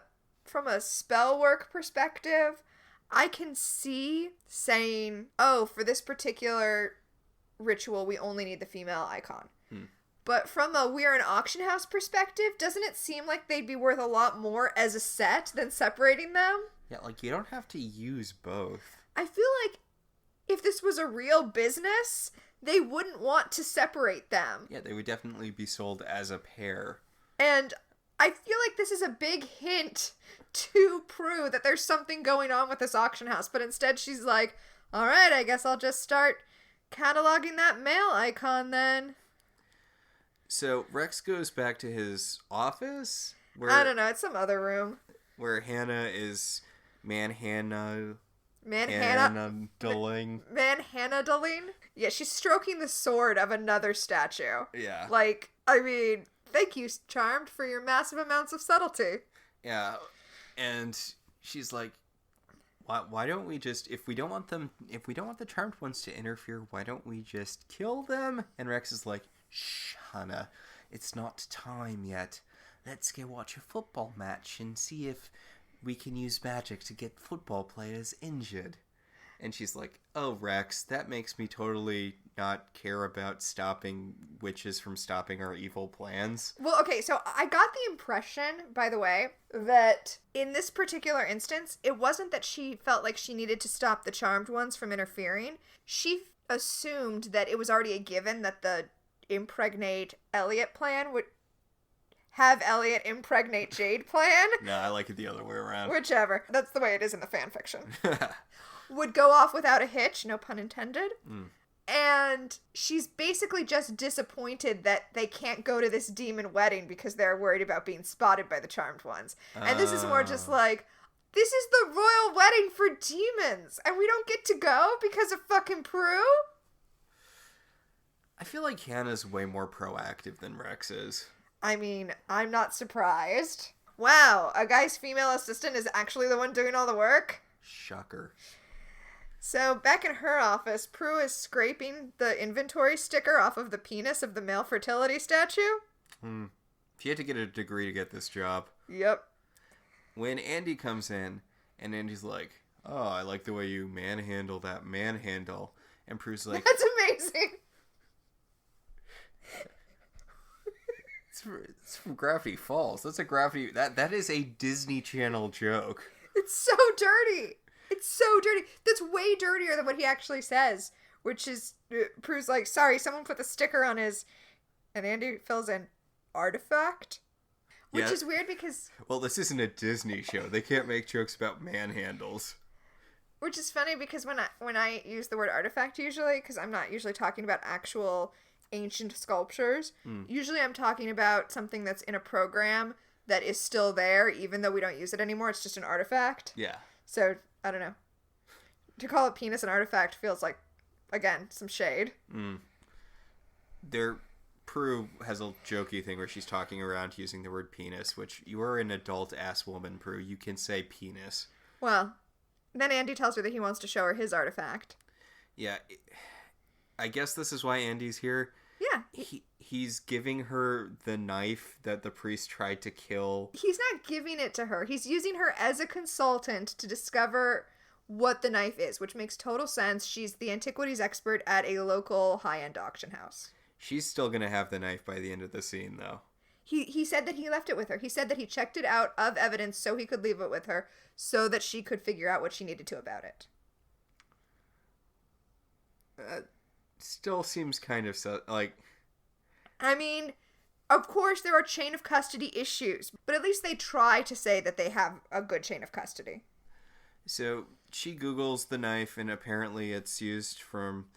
spell work perspective, I can see saying, oh, for this particular ritual, we only need the female icon. But from a we're an auction house perspective, doesn't it seem like they'd be worth a lot more as a set than separating them? Yeah, like, you don't have to use both. I feel like if this was a real business, they wouldn't want to separate them. Yeah, they would definitely be sold as a pair. And I feel like this is a big hint to Prue that there's something going on with this auction house. But instead she's like, all right, I guess I'll just start cataloging that male icon then. So Rex goes back to his office? I don't know, it's some other room. Where Hannah is manhandling. Yeah, she's stroking the sword of another statue. Yeah. Like, I mean, thank you, Charmed, for your massive amounts of subtlety. Yeah, and she's like, why don't we just, if we don't want the Charmed ones to interfere, why don't we just kill them? And Rex is like, shh, Hannah, it's not time yet. Let's go watch a football match and see if we can use magic to get football players injured. And she's like, oh, Rex, that makes me totally not care about stopping witches from stopping our evil plans. Well, okay, so I got the impression, by the way, that in this particular instance, it wasn't that she felt like she needed to stop the Charmed ones from interfering. She assumed that it was already a given that the impregnate Elliot plan would have Elliot impregnate Jade plan. No, I like it the other way around. Whichever. That's the way it is in the fan fiction. Would go off without a hitch, no pun intended. And she's basically just disappointed that they can't go to this demon wedding because they're worried about being spotted by the Charmed Ones. And this is more just like, this is the royal wedding for demons, and we don't get to go because of fucking Prue? I feel like Hannah's way more proactive than Rex is. I mean, I'm not surprised. Wow, a guy's female assistant is actually the one doing all the work? Shocker. So, back in her office, Prue is scraping the inventory sticker off of the penis of the male fertility statue. She had to get a degree to get this job. Yep. When Andy comes in, and Andy's like, oh, I like the way you manhandle that manhandle. And Prue's like... That's amazing. It's from Gravity Falls. That's a Gravity... That is a Disney Channel joke. It's so dirty. It's so dirty. That's way dirtier than what he actually says. Which is... Prue's like, sorry, someone put the sticker on his... And Andy fills in, artifact? Which is weird because... Well, this isn't a Disney show. They can't make jokes about manhandles. Which is funny because when I use the word artifact usually, because I'm not usually talking about actual ancient sculptures, usually I'm talking about something that's in a program that is still there, even though we don't use it anymore. It's just an artifact. Yeah. So, I don't know. To call a penis an artifact feels like, again, some shade. Prue has a jokey thing where she's talking around using the word penis, which you are an adult-ass woman, Prue. You can say penis. Well, then Andy tells her that he wants to show her his artifact. Yeah. I guess this is why Andy's here. Yeah. He's giving her the knife that the priest tried to kill. He's not giving it to her. He's using her as a consultant to discover what the knife is, which makes total sense. She's the antiquities expert at a local high-end auction house. She's still going to have the knife by the end of the scene, though. He said that he left it with her. He said that he checked it out of evidence so he could leave it with her so that she could figure out what she needed to about it. Still seems kind of like... I mean, of course there are chain of custody issues, but at least they try to say that they have a good chain of custody. So she Googles the knife, and apparently it's used from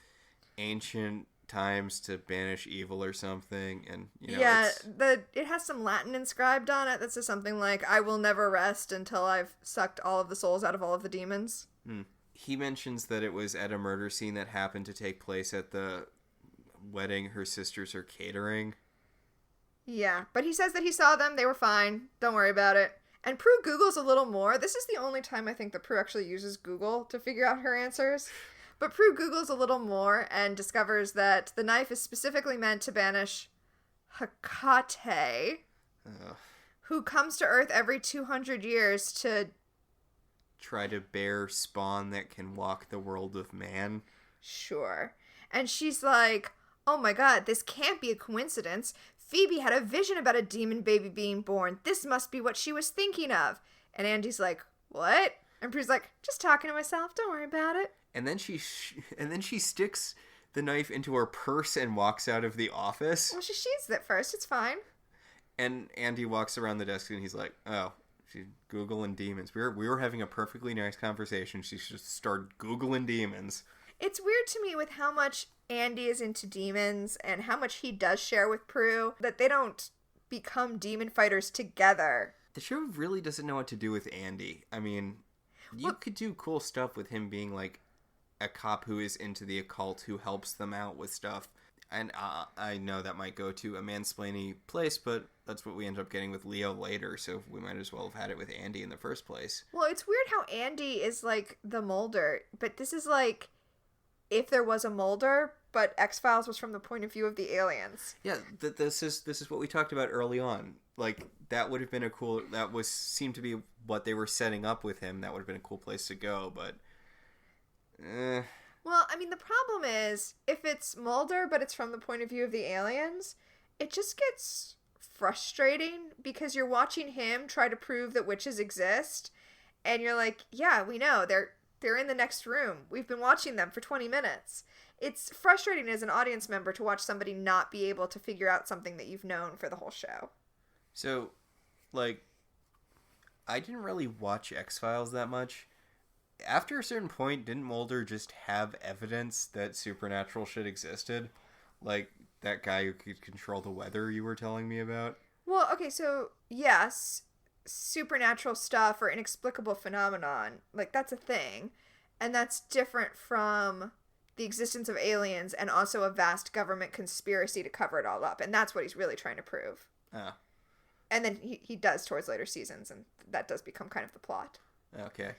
ancient times to banish evil or something, and it has some Latin inscribed on it that says something like, I will never rest until I've sucked all of the souls out of all of the demons. He mentions that it was at a murder scene that happened to take place at the wedding her sisters are catering. Yeah, but he says that he saw them, they were fine, don't worry about it. And Prue Googles a little more. This is the only time I think that Prue actually uses Google to figure out her answers. But Prue Googles a little more and discovers that the knife is specifically meant to banish Hecate, who comes to Earth every 200 years to try to bear spawn that can walk the world of man. Sure. And she's like, oh my god, this can't be a coincidence. Phoebe had a vision about a demon baby being born. This must be what she was thinking of. And Andy's like, what? And Prue's like, just talking to myself, don't worry about it. And then she sticks the knife into her purse and walks out of the office. Well, she sheathes it first. It's fine. And Andy walks around the desk and he's like, oh, she's Googling demons. We were having a perfectly nice conversation. She just started Googling demons. It's weird to me with how much Andy is into demons and how much he does share with Prue that they don't become demon fighters together. The show really doesn't know what to do with Andy. I mean, you could do cool stuff with him being like a cop who is into the occult who helps them out with stuff. And I know that might go to a mansplaining place, but that's what we end up getting with Leo later, so we might as well have had it with Andy in the first place. Well, it's weird how Andy is like the Mulder, but this is like if there was a Mulder, but X-Files was from the point of view of the aliens. Yeah, this is what we talked about early on. Like, that would have been seemed to be what they were setting up with him. That would have been a cool place to go, but Well, I mean, the problem is, if it's Mulder, but it's from the point of view of the aliens, it just gets frustrating because you're watching him try to prove that witches exist, and you're like, yeah, we know, they're in the next room. We've been watching them for 20 minutes. it's frustrating as an audience member to watch somebody not be able to figure out something that you've known for the whole show. So, like, I didn't really watch X-Files that much. After a certain point, didn't Mulder just have evidence that supernatural shit existed? Like, that guy who could control the weather you were telling me about? Well, okay, so, yes, supernatural stuff or inexplicable phenomenon, like, that's a thing. And that's different from the existence of aliens and also a vast government conspiracy to cover it all up. And that's what he's really trying to prove. Ah. And then he does towards later seasons, and that does become kind of the plot. Okay.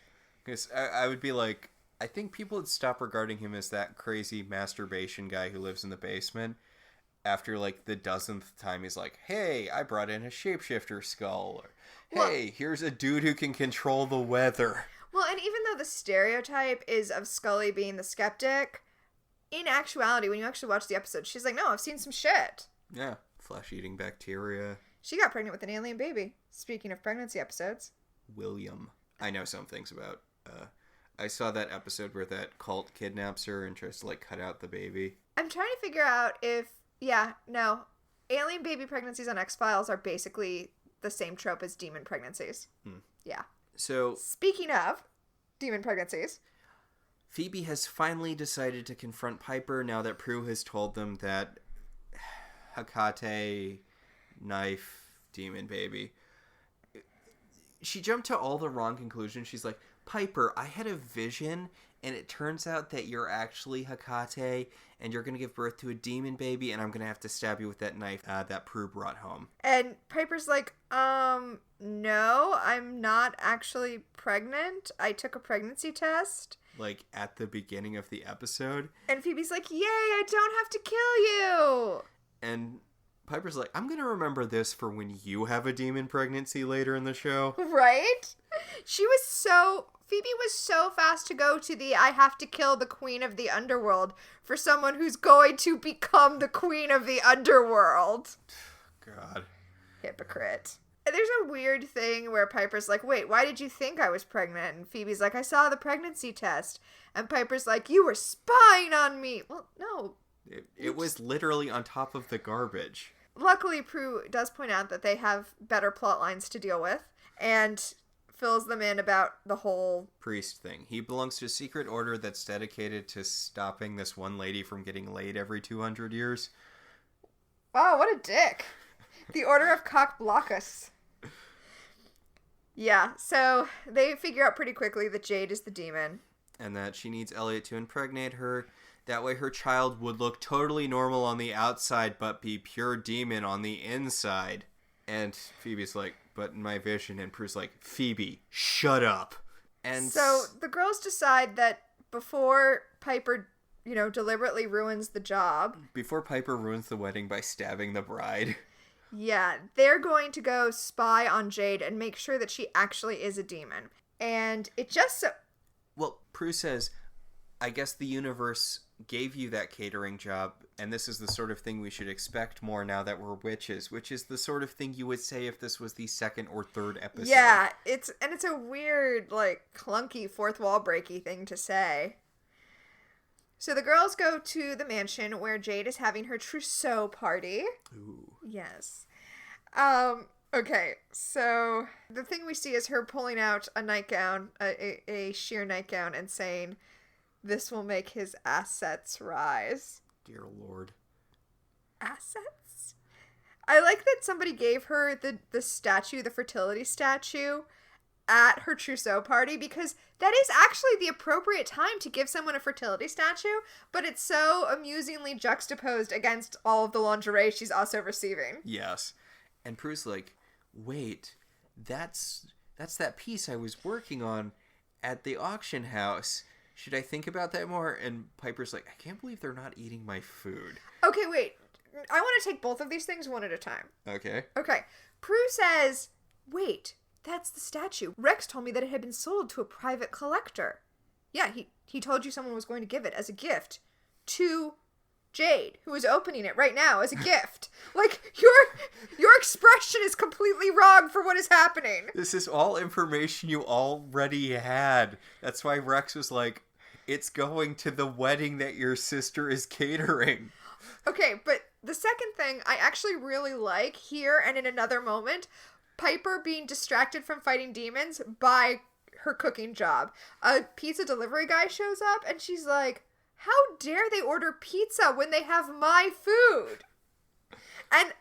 Because I would be like, I think people would stop regarding him as that crazy masturbation guy who lives in the basement after, like, the dozenth time he's like, hey, I brought in a shapeshifter skull. Or, hey, here's a dude who can control the weather. Well, and even though the stereotype is of Scully being the skeptic, in actuality, when you actually watch the episode, she's like, no, I've seen some shit. Yeah, flesh-eating bacteria. She got pregnant with an alien baby. Speaking of pregnancy episodes. William. I know some things about. I saw that episode where that cult kidnaps her and tries to, like, cut out the baby. I'm trying to figure out if... Yeah, no. Alien baby pregnancies on X-Files are basically the same trope as demon pregnancies. Yeah. So... Speaking of demon pregnancies... Phoebe has finally decided to confront Piper now that Prue has told them that Hecate, knife, demon baby. She jumped to all the wrong conclusions. She's like, Piper, I had a vision, and it turns out that you're actually Hecate, and you're going to give birth to a demon baby, and I'm going to have to stab you with that knife that Prue brought home. And Piper's like, no, I'm not actually pregnant. I took a pregnancy test. Like, at the beginning of the episode. And Phoebe's like, yay, I don't have to kill you. And Piper's like, I'm going to remember this for when you have a demon pregnancy later in the show. Right? Phoebe was so fast to go to the I have to kill the queen of the underworld for someone who's going to become the queen of the underworld. God. Hypocrite. There's a weird thing where Piper's like, wait, why did you think I was pregnant? And Phoebe's like, I saw the pregnancy test. And Piper's like, you were spying on me. Well, no. It was literally on top of the garbage. Luckily, Prue does point out that they have better plot lines to deal with and fills them in about the whole priest thing. He belongs to a secret order that's dedicated to stopping this one lady from getting laid every 200 years. Wow, what a dick. The Order of Cock Blockus. Yeah, so they figure out pretty quickly that Jade is the demon. And that she needs Elliot to impregnate her. That way her child would look totally normal on the outside, but be pure demon on the inside. And Phoebe's like, but in my vision, and Prue's like, Phoebe, shut up. And so the girls decide that before Piper, deliberately ruins the job. Before Piper ruins the wedding by stabbing the bride. Yeah, they're going to go spy on Jade and make sure that she actually is a demon. And it just so... Well, Prue says, I guess the universe gave you that catering job, and this is the sort of thing we should expect more now that we're witches, which is the sort of thing you would say if this was the second or third episode. Yeah, it's a weird, clunky, fourth wall breaky thing to say. So the girls go to the mansion where Jade is having her trousseau party. Ooh. Yes. Okay, so the thing we see is her pulling out a nightgown, a sheer nightgown, and saying, this will make his assets rise. Dear Lord. Assets? I like that somebody gave her the statue, the fertility statue, at her trousseau party, because that is actually the appropriate time to give someone a fertility statue, but it's so amusingly juxtaposed against all of the lingerie she's also receiving. Yes. And Prue's like, wait, that's that piece I was working on at the auction house. Should I think about that more? And Piper's like, I can't believe they're not eating my food. Okay, wait. I want to take both of these things one at a time. Okay. Okay. Prue says, wait, that's the statue. Rex told me that it had been sold to a private collector. Yeah, he told you someone was going to give it as a gift to Jade, who is opening it right now as a gift. Your expression is completely wrong for what is happening. This is all information you already had. That's why Rex was like, It's going to the wedding that your sister is catering. Okay, but the second thing I actually really like here and in another moment, Piper being distracted from fighting demons by her cooking job. A pizza delivery guy shows up and she's like, how dare they order pizza when they have my food? And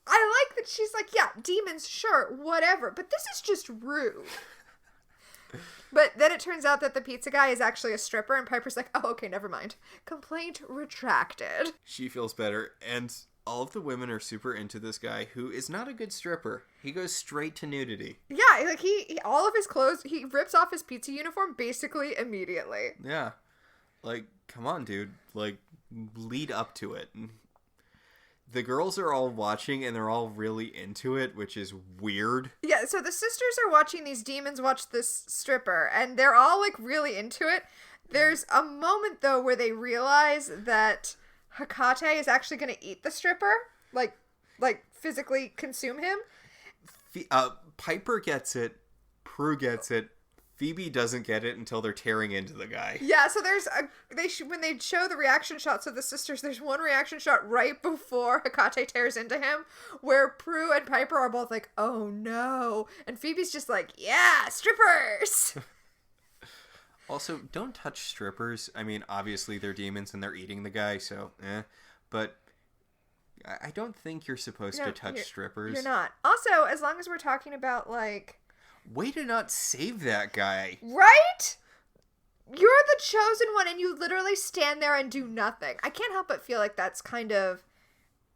I like that she's like, yeah, demons, sure, whatever, but this is just rude. But then it turns out that the pizza guy is actually a stripper, and Piper's like, oh, okay, never mind. Complaint retracted. She feels better, and all of the women are super into this guy, who is not a good stripper. He goes straight to nudity. Yeah, like he all of his clothes, he rips off his pizza uniform basically immediately. Yeah. Like, come on, dude. Like, lead up to it. The girls are all watching, and they're all really into it, which is weird. Yeah, so the sisters are watching these demons watch this stripper, and they're all, like, really into it. There's a moment, though, where they realize that Hecate is actually going to eat the stripper. Like, physically consume him. Piper gets it. Prue gets it. Phoebe doesn't get it until they're tearing into the guy. Yeah, so there's when they show the reaction shots of the sisters, there's one reaction shot right before Hecate tears into him, where Prue and Piper are both like, oh no, and Phoebe's just like, yeah, strippers! Also, don't touch strippers. I mean, obviously they're demons and they're eating the guy, so, but I don't think you're supposed to touch strippers. You're not. Also, as long as we're talking about, like... Way to not save that guy. Right? You're the chosen one and you literally stand there and do nothing. I can't help but feel like that's kind of...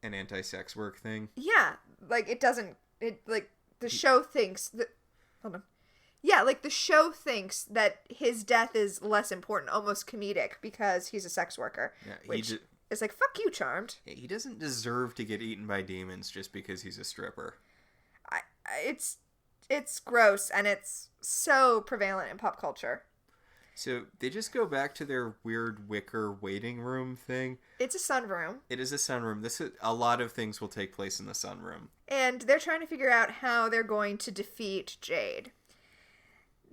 an anti-sex work thing? Yeah. Like, it doesn't... the show thinks that... Hold on. Yeah, like, the show thinks that his death is less important, almost comedic, because he's a sex worker. Yeah, which is like, fuck you, Charmed. He doesn't deserve to get eaten by demons just because he's a stripper. It's gross, and it's so prevalent in pop culture. So they just go back to their weird wicker waiting room thing. It's a sunroom. It is a sunroom. A lot of things will take place in the sunroom. And they're trying to figure out how they're going to defeat Jade.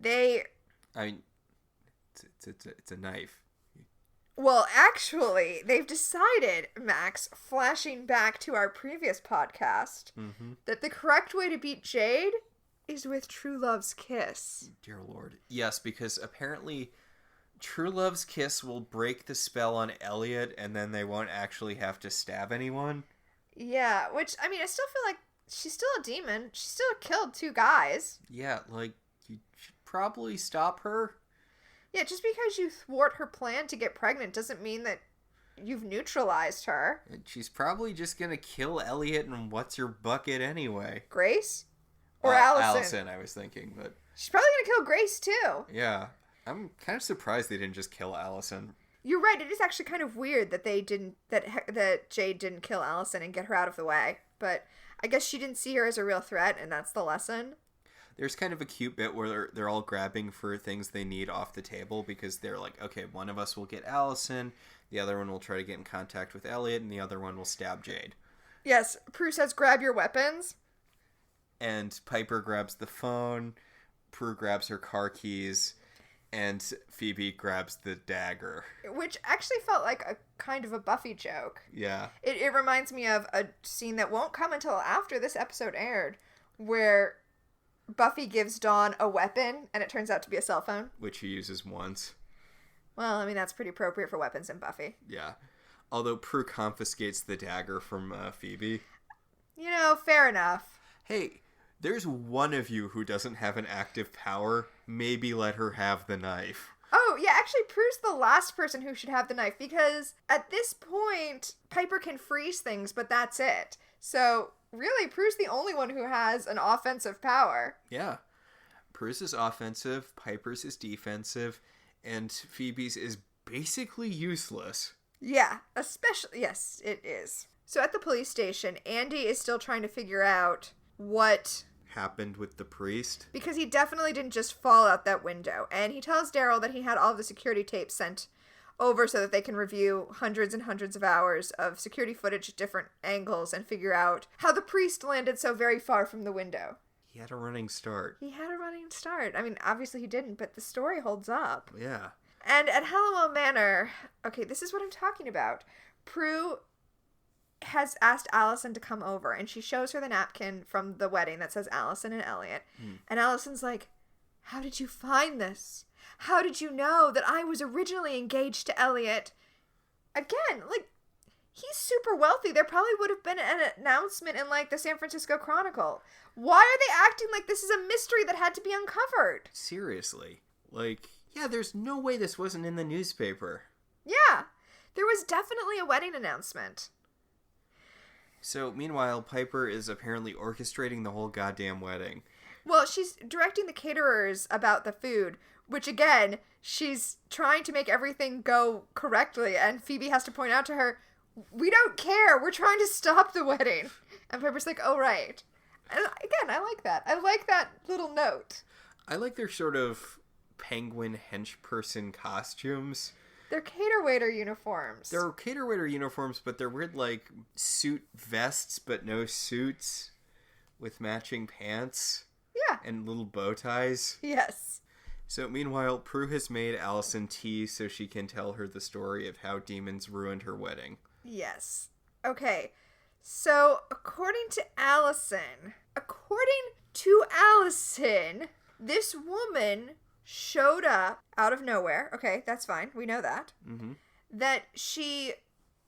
It's a knife. Well, actually, they've decided, Max, flashing back to our previous podcast, that the correct way to beat Jade is with True Love's kiss. Dear Lord. Yes, because apparently True Love's kiss will break the spell on Elliot, and then they won't actually have to stab anyone. Yeah, which, I mean, I still feel like she's still a demon. She still killed 2 guys. Yeah, like, you should probably stop her. Yeah, just because you thwart her plan to get pregnant doesn't mean that you've neutralized her. She's probably just gonna kill Elliot and what's your bucket anyway? Grace? Or Allison? Allison, I was thinking, but... She's probably gonna kill Grace, too. Yeah. I'm kind of surprised they didn't just kill Allison. You're right, it is actually kind of weird that they didn't... That Jade didn't kill Allison and get her out of the way. But I guess she didn't see her as a real threat, and that's the lesson. There's kind of a cute bit where they're all grabbing for things they need off the table because they're like, okay, one of us will get Allison, the other one will try to get in contact with Elliot, and the other one will stab Jade. Yes, Prue says, grab your weapons. And Piper grabs the phone, Prue grabs her car keys, and Phoebe grabs the dagger. Which actually felt like a kind of a Buffy joke. Yeah. It reminds me of a scene that won't come until after this episode aired, where Buffy gives Dawn a weapon, and it turns out to be a cell phone. Which he uses once. Well, I mean, that's pretty appropriate for weapons in Buffy. Yeah. Although Prue confiscates the dagger from Phoebe. You know, fair enough. Hey, there's one of you who doesn't have an active power. Maybe let her have the knife. Oh, yeah, actually, Prue's the last person who should have the knife, because at this point, Piper can freeze things, but that's it. So, really, Prue's the only one who has an offensive power. Yeah. Prue's is offensive, Piper's is defensive, and Phoebe's is basically useless. Yeah, especially, yes, it is. So at the police station, Andy is still trying to figure out what happened with the priest. Because he definitely didn't just fall out that window. And he tells Daryl that he had all the security tapes sent over so that they can review hundreds and hundreds of hours of security footage at different angles and figure out how the priest landed so very far from the window. He had a running start. I mean, obviously he didn't, but the story holds up. Yeah. And at Halliwell Manor, okay, this is what I'm talking about. Prue has asked Allison to come over, and she shows her the napkin from the wedding that says Allison and Elliot. And Allison's like, how did you find this? How did you know that I was originally engaged to Elliot? Again, like, he's super wealthy. There probably would have been an announcement in, like, the San Francisco Chronicle. Why are they acting like this is a mystery that had to be uncovered? Seriously. Like, yeah, there's no way this wasn't in the newspaper. Yeah. There was definitely a wedding announcement. So, meanwhile, Piper is apparently orchestrating the whole goddamn wedding. Well, she's directing the caterers about the food, which, again, she's trying to make everything go correctly, and Phoebe has to point out to her, we don't care, we're trying to stop the wedding. And Piper's like, oh, right. And again, I like that. I like that little note. I like their sort of penguin hench person costumes. They're cater waiter uniforms. They're cater waiter uniforms, but they're weird, like, suit vests, but no suits, with matching pants. Yeah. And little bow ties. Yes. So, meanwhile, Prue has made Allison tea so she can tell her the story of how demons ruined her wedding. Yes. Okay. So, according to Allison, this woman showed up out of nowhere. Okay, that's fine. We know that. Mm-hmm. That she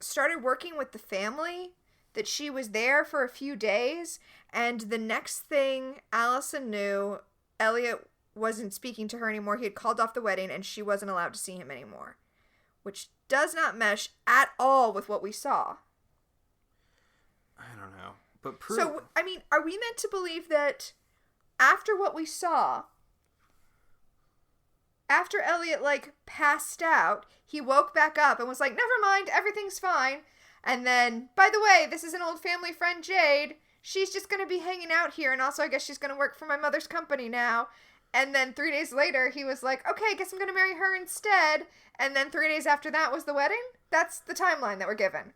started working with the family, that she was there for a few days, and the next thing Allison knew, Elliot wasn't speaking to her anymore. He had called off the wedding, and she wasn't allowed to see him anymore. Which does not mesh at all with what we saw. I don't know. But Prue... So, I mean, are we meant to believe that after what we saw, after Elliot, like, passed out, he woke back up and was like, never mind, everything's fine. And then, by the way, this is an old family friend, Jade. She's just going to be hanging out here, and also I guess she's going to work for my mother's company now. And then 3 days later, he was like, okay, I guess I'm going to marry her instead. And then 3 days after that was the wedding? That's the timeline that we're given.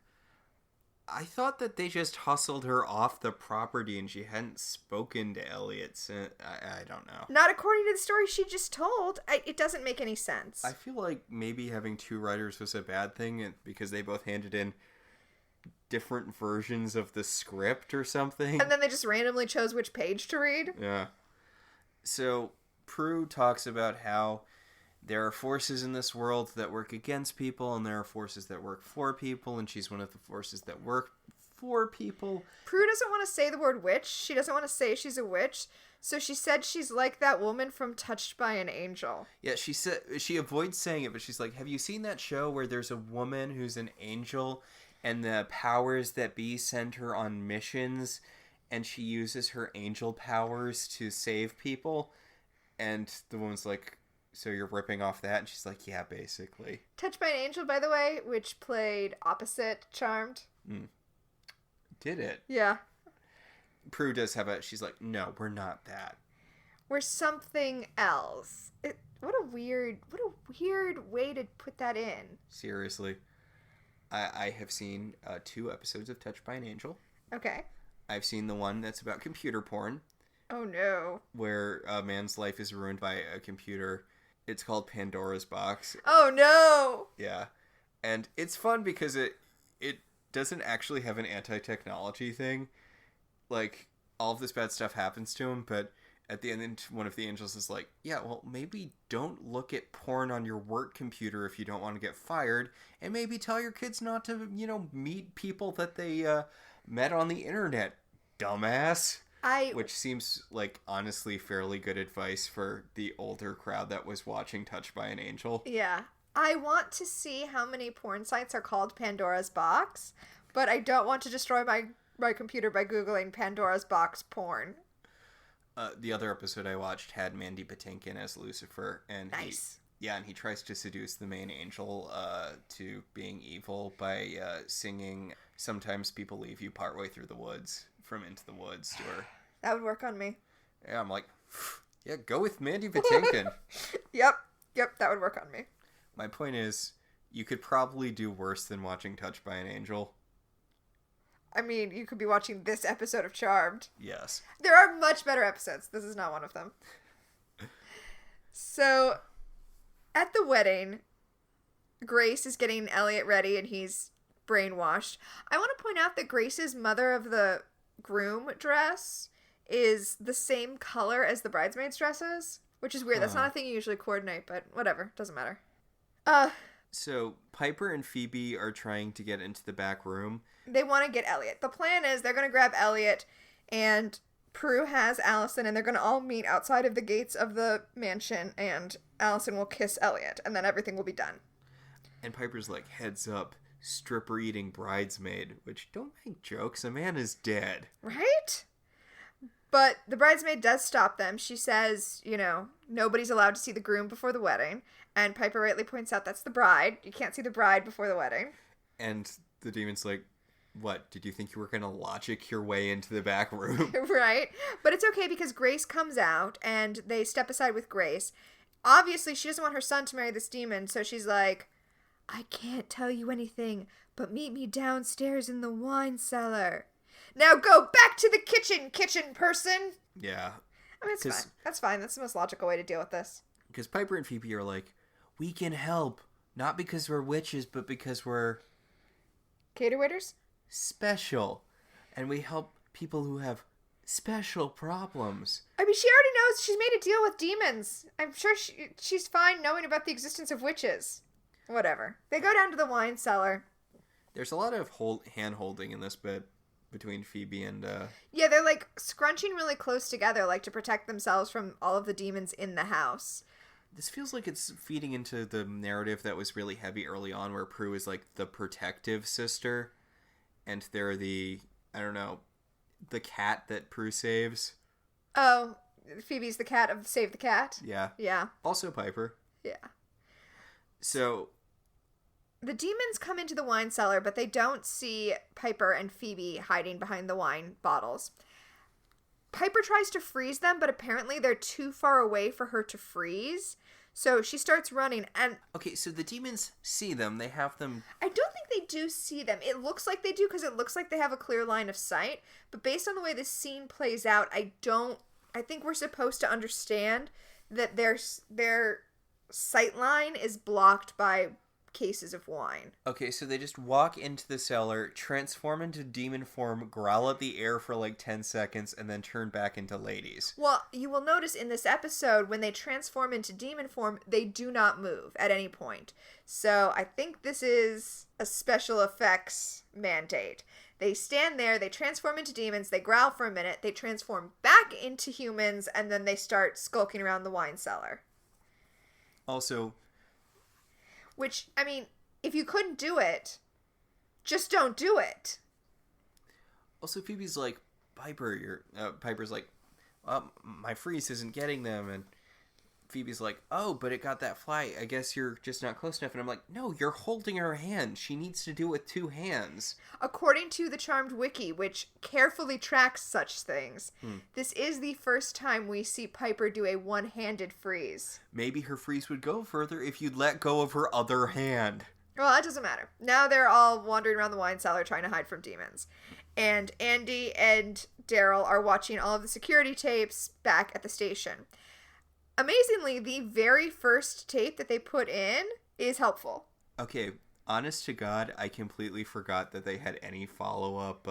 I thought that they just hustled her off the property and she hadn't spoken to Elliot since... I don't know. Not according to the story she just told. It doesn't make any sense. I feel like maybe having two writers was a bad thing because they both handed in different versions of the script or something. And then they just randomly chose which page to read. Yeah. So, Prue talks about how there are forces in this world that work against people, and there are forces that work for people, and she's one of the forces that work for people. Prue doesn't want to say the word witch. She doesn't want to say she's a witch. So she said she's like that woman from Touched by an Angel. Yeah, she avoids saying it, but she's like, have you seen that show where there's a woman who's an angel, and the powers that be send her on missions, and she uses her angel powers to save people? And the woman's like, so you're ripping off that? And she's like, yeah, basically. Touched by an Angel, by the way, which played opposite Charmed. Did it? Yeah. Prue does have she's like, no, we're not that. We're something else. What a weird way to put that in. Seriously. I have seen 2 episodes of Touched by an Angel. Okay. I've seen the one that's about computer porn. Oh, no. Where a man's life is ruined by a computer. It's called Pandora's Box. Oh, no! Yeah. And it's fun because it doesn't actually have an anti-technology thing. Like, all of this bad stuff happens to him, but at the end, one of the angels is like, yeah, well, maybe don't look at porn on your work computer if you don't want to get fired, and maybe tell your kids not to, meet people that they met on the internet, dumbass. Which seems like, honestly, fairly good advice for the older crowd that was watching Touched by an Angel. Yeah. I want to see how many porn sites are called Pandora's Box, but I don't want to destroy my computer by Googling Pandora's Box porn. The other episode I watched had Mandy Patinkin as Lucifer. And nice. And he tries to seduce the main angel to being evil by singing Sometimes People Leave You Partway Through the Woods from Into the Woods to her. That would work on me. Yeah, I'm like, yeah, go with Mandy Patinkin. Yep, that would work on me. My point is, you could probably do worse than watching Touched by an Angel. I mean, you could be watching this episode of Charmed. Yes. There are much better episodes. This is not one of them. So, At the wedding, Grace is getting Elliot ready and he's brainwashed. I want to point out that Grace's mother of the groom dress is the same color as the bridesmaids' dresses, which is weird. That's not a thing you usually coordinate, but whatever. Doesn't matter. So Piper and Phoebe are trying to get into the back room. They want to get Elliot. The plan is they're going to grab Elliot, and Prue has Allison, and they're going to all meet outside of the gates of the mansion, and Allison will kiss Elliot, and then everything will be done. And Piper's like, heads up, stripper-eating bridesmaid, which, don't make jokes, a man is dead. Right? But the bridesmaid does stop them. She says, nobody's allowed to see the groom before the wedding. And Piper rightly points out that's the bride. You can't see the bride before the wedding. And the demon's like, what? Did you think you were going to logic your way into the back room? Right. But it's okay because Grace comes out and they step aside with Grace. Obviously, she doesn't want her son to marry this demon. So she's like, I can't tell you anything, but meet me downstairs in the wine cellar. Now go back to the kitchen person. Yeah. I mean, it's fine. That's fine. That's the most logical way to deal with this. Because Piper and Phoebe are like, we can help. Not because we're witches, but because we're... Cater waiters? Special. And we help people who have special problems. I mean, she already knows she's made a deal with demons. I'm sure she's fine knowing about the existence of witches. Whatever. They go down to the wine cellar. There's a lot of hand-holding in this bit between Phoebe and... Yeah, they're like scrunching really close together, like to protect themselves from all of the demons in the house. This feels like it's feeding into the narrative that was really heavy early on, where Prue is like the protective sister, and they're the, I don't know, the cat that Prue saves. Oh, Phoebe's the cat of Save the Cat? Yeah. Yeah. Also Piper. Yeah. So... The demons come into the wine cellar, but they don't see Piper and Phoebe hiding behind the wine bottles. Piper tries to freeze them, but apparently they're too far away for her to freeze. So she starts running and... Okay, so the demons see them. They have them... I don't think they do see them. It looks like they do because it looks like they have a clear line of sight. But based on the way this scene plays out, I think we're supposed to understand that their sight line is blocked by cases of wine. Okay, so they just walk into the cellar, transform into demon form, growl at the air for like 10 seconds, and then turn back into ladies. Well, you will notice in this episode, when they transform into demon form, they do not move at any point. So I think this is a special effects mandate. They stand there, they transform into demons, they growl for a minute, they transform back into humans, and then they start skulking around the wine cellar. Also... Which, I mean, if you couldn't do it, just don't do it. Also, Phoebe's like, Piper's like, my freeze isn't getting them, and Phoebe's like, oh, but it got that fly. I guess you're just not close enough. And I'm like, no, you're holding her hand. She needs to do it with 2 hands. According to the Charmed Wiki, which carefully tracks such things, this is the first time we see Piper do a one-handed freeze. Maybe her freeze would go further if you'd let go of her other hand. Well, that doesn't matter. Now they're all wandering around the wine cellar trying to hide from demons. And Andy and Daryl are watching all of the security tapes back at the station. Amazingly, the very first tape that they put in is helpful. Okay, honest to God, I completely forgot that they had any follow-up,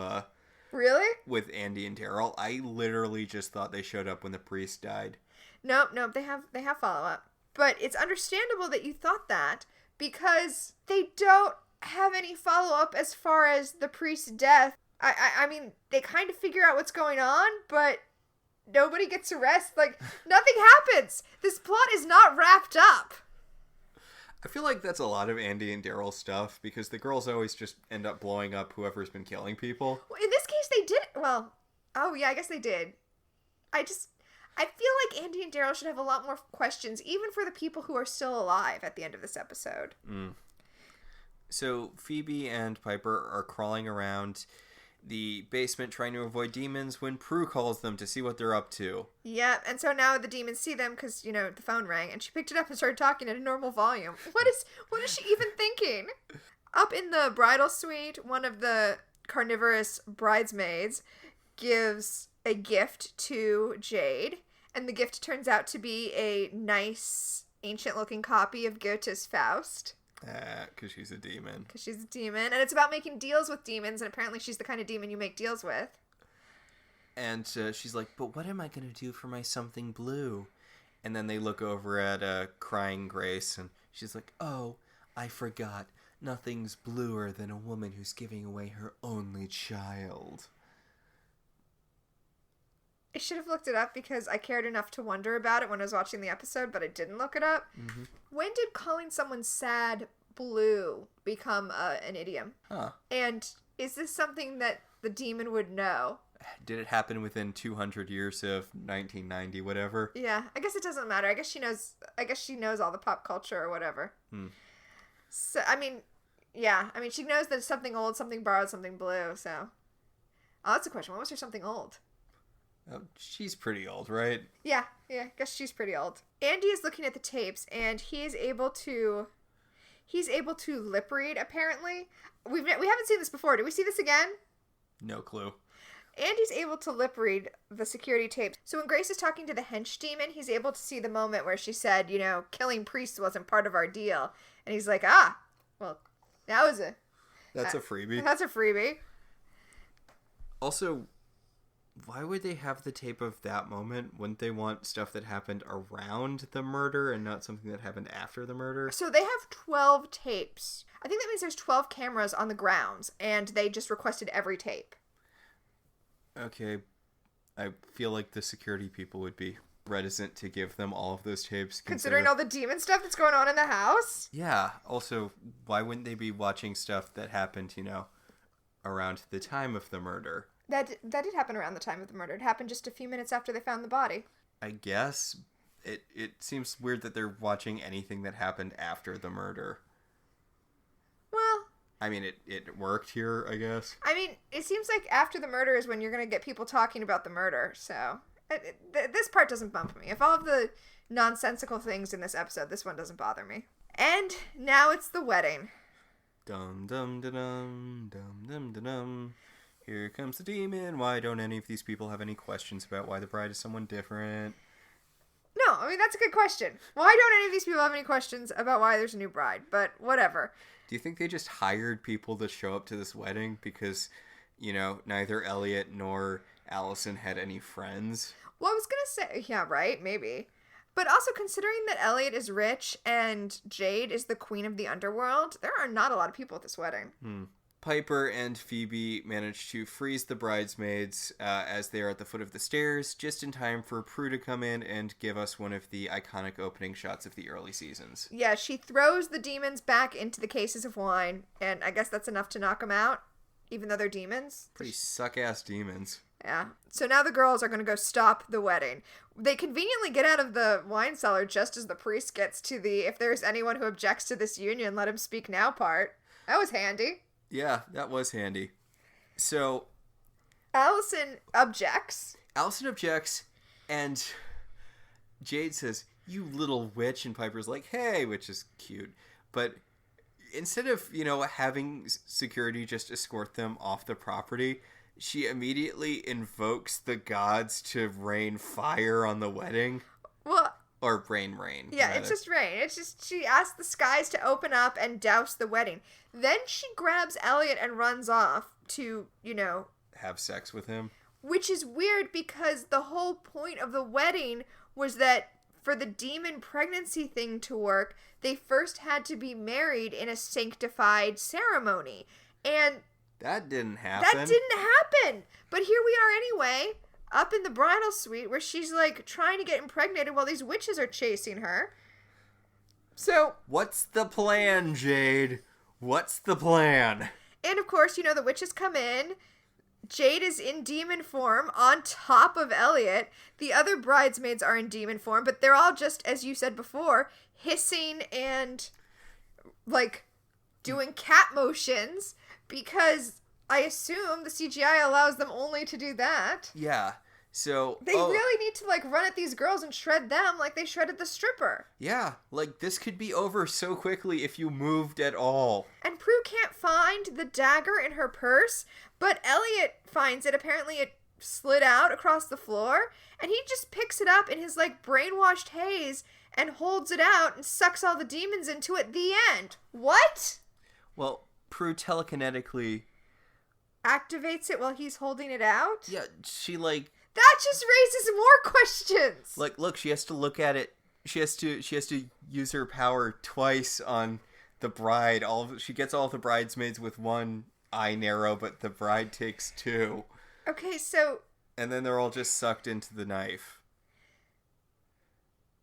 Really? with Andy and Daryl. I literally just thought they showed up when the priest died. Nope, they have follow-up. But it's understandable that you thought that, because they don't have any follow-up as far as the priest's death. I mean, they kind of figure out what's going on, but... Nobody gets arrested. Like, nothing happens. This plot is not wrapped up. I feel like that's a lot of Andy and Daryl stuff, because the girls always just end up blowing up whoever's been killing people. Well, in this case, they did. Well, oh yeah, I guess they did. I feel like Andy and Daryl should have a lot more questions, even for the people who are still alive at the end of this episode. So, Phoebe and Piper are crawling around the basement trying to avoid demons when Prue calls them to see what they're up to. Yeah, and so now the demons see them because, the phone rang, and she picked it up and started talking at a normal volume. What is she even thinking? Up in the bridal suite, one of the carnivorous bridesmaids gives a gift to Jade, and the gift turns out to be a nice ancient-looking copy of Goethe's Faust. Because she's a demon. Because she's a demon. And it's about making deals with demons, and apparently she's the kind of demon you make deals with. And she's like, but what am I going to do for my something blue? And then they look over at crying Grace, and she's like, oh, I forgot. Nothing's bluer than a woman who's giving away her only child. I should have looked it up because I cared enough to wonder about it when I was watching the episode, but I didn't look it up. Mm-hmm. When did calling someone sad blue become an idiom? Huh. And is this something that the demon would know? Did it happen within 200 years of 1990, whatever? Yeah, I guess it doesn't matter. I guess she knows all the pop culture or whatever. So, I mean, she knows that it's something old, something borrowed, something blue, so. Oh, that's a question. What was her something old? Oh, she's pretty old, right? Yeah, I guess she's pretty old. Andy is looking at the tapes, and he's able to lip read, apparently. We haven't seen this before. Did we see this again? No clue. Andy's able to lip read the security tapes. So when Grace is talking to the hench demon, he's able to see the moment where she said, killing priests wasn't part of our deal. And he's like, well, that's a freebie. That's a freebie. Also, why would they have the tape of that moment? Wouldn't they want stuff that happened around the murder and not something that happened after the murder? So they have 12 tapes. I think that means there's 12 cameras on the grounds, and they just requested every tape. Okay, I feel like the security people would be reticent to give them all of those tapes. Considering all the demon stuff that's going on in the house? Yeah, also, why wouldn't they be watching stuff that happened, around the time of the murder? That did happen around the time of the murder. It happened just a few minutes after they found the body. I guess it seems weird that they're watching anything that happened after the murder. Well, I mean, it worked here, I guess. I mean, it seems like after the murder is when you're going to get people talking about the murder, so this part doesn't bump me. If all of the nonsensical things in this episode, this one doesn't bother me. And now it's the wedding. Dum dum da dum dum dum da dum. Here comes the demon. Why don't any of these people have any questions about why the bride is someone different? No, I mean, that's a good question. Why don't any of these people have any questions about why there's a new bride? But whatever. Do you think they just hired people to show up to this wedding because, neither Elliot nor Allison had any friends? Well, I was going to say, yeah, right, maybe. But also, considering that Elliot is rich and Jade is the queen of the underworld, there are not a lot of people at this wedding. Piper and Phoebe manage to freeze the bridesmaids as they are at the foot of the stairs, just in time for Prue to come in and give us one of the iconic opening shots of the early seasons. Yeah, she throws the demons back into the cases of wine, and I guess that's enough to knock them out, even though they're demons. Pretty suck-ass demons. Yeah. So now the girls are going to go stop the wedding. They conveniently get out of the wine cellar just as the priest gets to the "if there's anyone who objects to this union, let him speak now" part. That was handy. Yeah, that was handy. So, Allison objects, and Jade says, "You little witch," and Piper's like, "Hey," which is cute. But instead of, having security just escort them off the property, she immediately invokes the gods to rain fire on the wedding. Well... Or rain. Yeah, it's just rain. It's just, she asks the skies to open up and douse the wedding. Then she grabs Elliot and runs off to, have sex with him. Which is weird because the whole point of the wedding was that for the demon pregnancy thing to work, they first had to be married in a sanctified ceremony. And that didn't happen. But here we are anyway. Up in the bridal suite where she's trying to get impregnated while these witches are chasing her. So... What's the plan, Jade? What's the plan? And of course, the witches come in. Jade is in demon form on top of Elliot. The other bridesmaids are in demon form, but they're all just, as you said before, hissing and, doing cat motions because... I assume the CGI allows them only to do that. Yeah. So... They really need to, run at these girls and shred them like they shredded the stripper. Yeah. This could be over so quickly if you moved at all. And Prue can't find the dagger in her purse, but Elliot finds it. Apparently it slid out across the floor, and he just picks it up in his, like, brainwashed haze and holds it out and sucks all the demons into it. The end. What? Well, Prue telekinetically activates it while he's holding it out? Yeah, she, like... That just raises more questions! Like, look, she has to look at it. She has to use her power twice on the bride. She gets all of the bridesmaids with one eye narrow, but the bride takes two. Okay, so... And then they're all just sucked into the knife.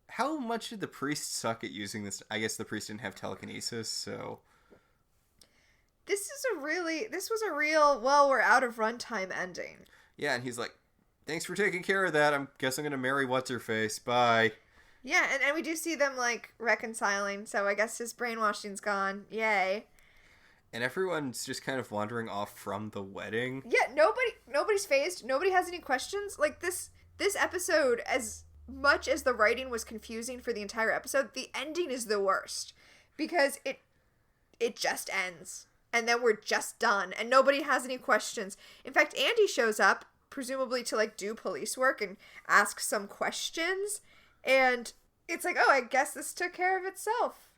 How much did the priest suck at using this? I guess the priest didn't have telekinesis, so... This was a real, well, we're out of runtime ending. Yeah, and he's like, thanks for taking care of that. I guess I'm going to marry What's-Her-Face. Bye. Yeah, and we do see them, like, reconciling, so I guess his brainwashing's gone. Yay. And everyone's just kind of wandering off from the wedding. Yeah, nobody's phased. Nobody has any questions. Like, this episode, as much as the writing was confusing for the entire episode, the ending is the worst. Because it just ends. And then we're just done. And nobody has any questions. In fact, Andy shows up, presumably to, like, do police work and ask some questions. And it's like, oh, I guess this took care of itself.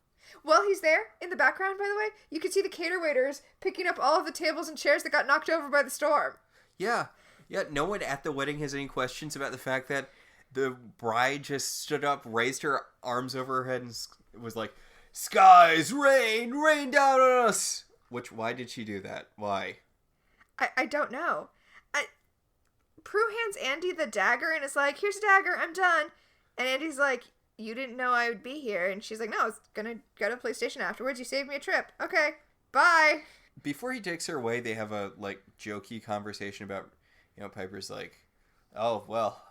While he's there, in the background, by the way, you can see the cater waiters picking up all of the tables and chairs that got knocked over by the storm. Yeah. Yeah, no one at the wedding has any questions about the fact that the bride just stood up, raised her arms over her head, and was like, skies, rain down on us! Why did she do that? Why? I don't know. Prue hands Andy the dagger and is like, here's a dagger, I'm done. And Andy's like, you didn't know I would be here. And she's like, no, I was gonna go to the police station afterwards. You saved me a trip. Okay, bye. Before he takes her away, they have a, like, jokey conversation about, Piper's like, oh, well,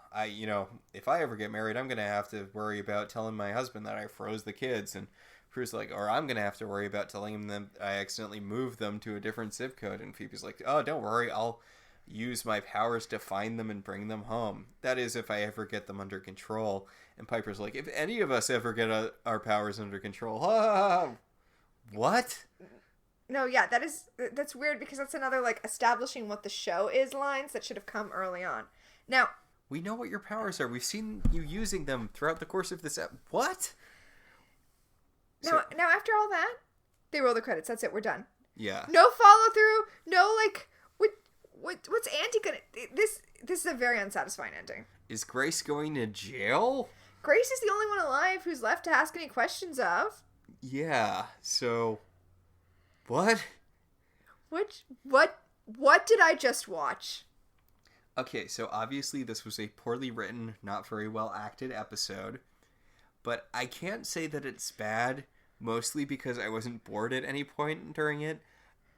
if I ever get married, I'm gonna have to worry about telling my husband that I froze the kids. And Prue's like, or I'm gonna have to worry about telling him that I accidentally moved them to a different zip code. And Phoebe's like, oh, don't worry, I'll use my powers to find them and bring them home. That is, if I ever get them under control. And Piper's like, if any of us ever get our powers under control. What? No, yeah, that's weird because that's another, like, establishing what the show is lines that should have come early on. Now, we know what your powers are. We've seen you using them throughout the course of this What? Now, after all that, they roll the credits. That's it. We're done. Yeah. No follow through. No, like, what's Andy gonna? This is a very unsatisfying ending. Is Grace going to jail? Grace is the only one alive who's left to ask any questions of. Yeah. So, what? What did I just watch? Okay, so obviously this was a poorly written, not very well acted episode, but I can't say that it's bad. Mostly because I wasn't bored at any point during it.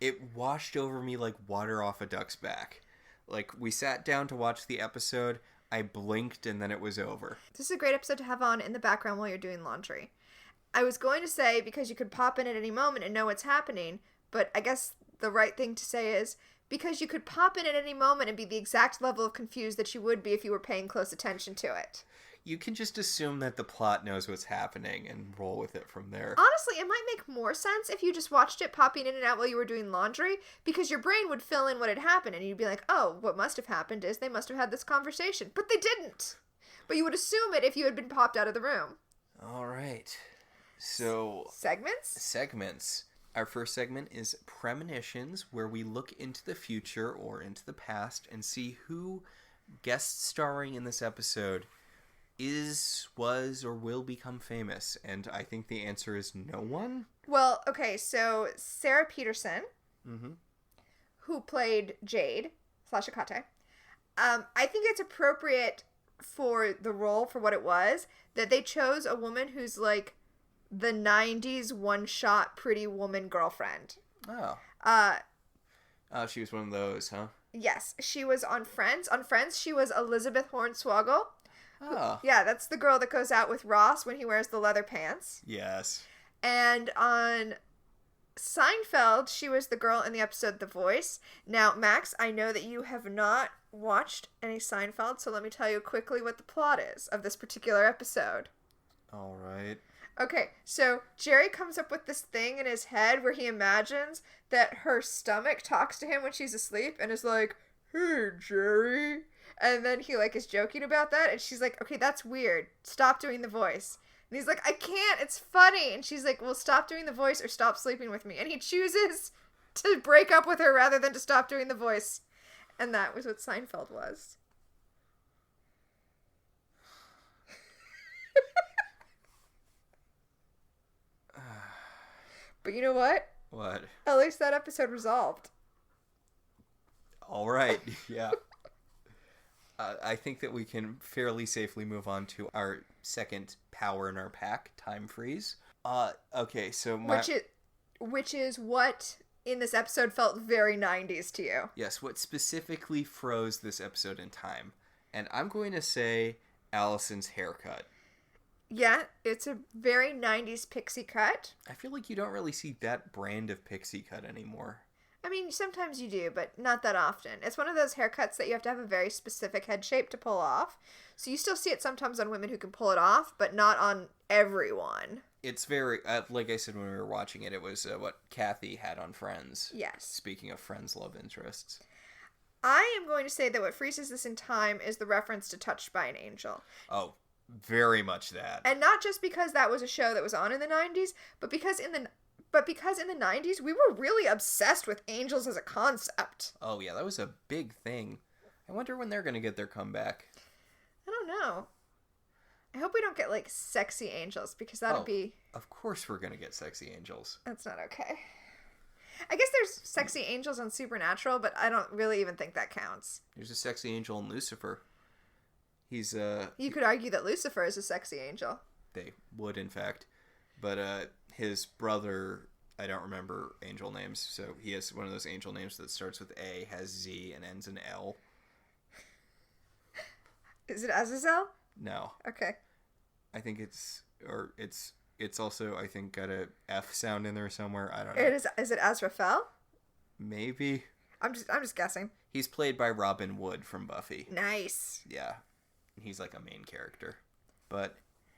It washed over me like water off a duck's back. Like, we sat down to watch the episode, I blinked, and then it was over. This is a great episode to have on in the background while you're doing laundry. I was going to say because you could pop in at any moment and know what's happening, but I guess the right thing to say is because you could pop in at any moment and be the exact level of confused that you would be if you were paying close attention to it. You can just assume that the plot knows what's happening and roll with it from there. Honestly, it might make more sense if you just watched it popping in and out while you were doing laundry, because your brain would fill in what had happened, and you'd be like, oh, what must have happened is they must have had this conversation. But they didn't. But you would assume it if you had been popped out of the room. All right. So... Segments. Our first segment is Premonitions, where we look into the future or into the past and see who guest starring in this episode was, or will become famous. And I think the answer is no one. Well, okay, so Sarah Peterson, who played Jade / Akate, I think it's appropriate for the role, for what it was, that they chose a woman who's like the 90s one-shot pretty woman girlfriend. Oh. She was one of those, huh? Yes, she was on Friends. On Friends, she was Elizabeth Hornswoggle. Oh. Yeah, that's the girl that goes out with Ross when he wears the leather pants. Yes. And on Seinfeld, she was the girl in the episode The Voice. Now, Max, I know that you have not watched any Seinfeld, so let me tell you quickly what the plot is of this particular episode. All right. Okay, so Jerry comes up with this thing in his head where he imagines that her stomach talks to him when she's asleep and is like, hey, Jerry. And then he, like, is joking about that, and she's like, okay, that's weird. Stop doing the voice. And he's like, I can't, it's funny. And she's like, well, stop doing the voice or stop sleeping with me. And he chooses to break up with her rather than to stop doing the voice. And that was what Seinfeld was. But you know what? What? At least that episode resolved. All right, yeah. I think that we can fairly safely move on to our second power in our pack, time freeze. Okay, so which is what in this episode felt very 90s to you. Yes, what specifically froze this episode in time. And I'm going to say Allison's haircut. Yeah, it's a very 90s pixie cut. I feel like you don't really see that brand of pixie cut anymore. I mean, sometimes you do, but not that often. It's one of those haircuts that you have to have a very specific head shape to pull off. So you still see it sometimes on women who can pull it off, but not on everyone. It's very, like I said when we were watching it, it was what Kathy had on Friends. Yes. Speaking of Friends' love interests. I am going to say that what freezes this in time is the reference to Touched by an Angel. Oh, very much that. And not just because that was a show that was on in the 90s, but because in the 90s, we were really obsessed with angels as a concept. Oh, yeah, that was a big thing. I wonder when they're going to get their comeback. I don't know. I hope we don't get, like, sexy angels, because that'd be... Of course we're going to get sexy angels. That's not okay. I guess there's sexy angels on Supernatural, but I don't really even think that counts. There's a sexy angel in Lucifer. He's, You could argue that Lucifer is a sexy angel. They would, in fact. But, his brother, I don't remember angel names, so he has one of those angel names that starts with A, has Z, and ends in L. Is it Azazel? No. Okay. I think it's also, I think, got a F sound in there somewhere. I don't know. Is it Azraphel? Maybe. I'm just guessing. He's played by Robin Wood from Buffy. Nice. Yeah. He's like a main character. But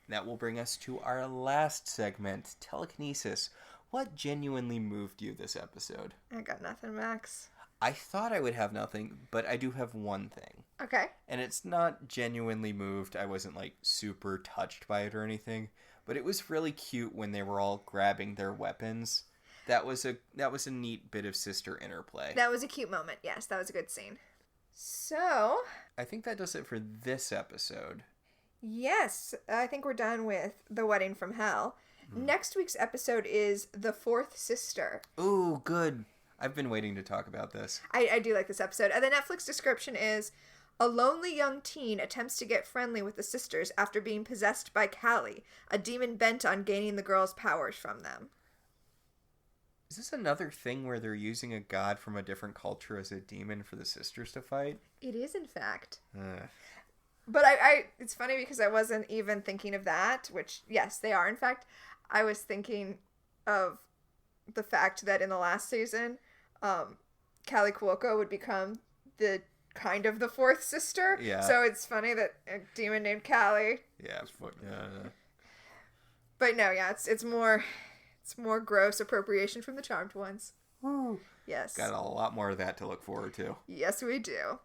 that will bring us to our last segment, telekinesis. What genuinely moved you this episode? I got nothing, Max. I thought I would have nothing, but I do have one thing. Okay. And it's not genuinely moved. I wasn't like super touched by it or anything, but it was really cute when they were all grabbing their weapons. That was a neat bit of sister interplay. That was a cute moment. Yes, that was a good scene. So, I think that does it for this episode. Yes, I think we're done with The Wedding from Hell. Next week's episode is The Fourth Sister. Ooh, good. I've been waiting to talk about this. I do like this episode. And the Netflix description is, a lonely young teen attempts to get friendly with the sisters after being possessed by Callie, a demon bent on gaining the girls' powers from them. Is this another thing where they're using a god from a different culture as a demon for the sisters to fight? It is, in fact. But I it's funny because I wasn't even thinking of that, which, yes, they are, in fact. I was thinking of the fact that in the last season, Callie Cuoco would become the kind of the fourth sister. Yeah. So it's funny that a demon named Callie. Yeah. But no, yeah, it's more gross appropriation from the Charmed Ones. Woo. Yes. Got a lot more of that to look forward to. Yes, we do.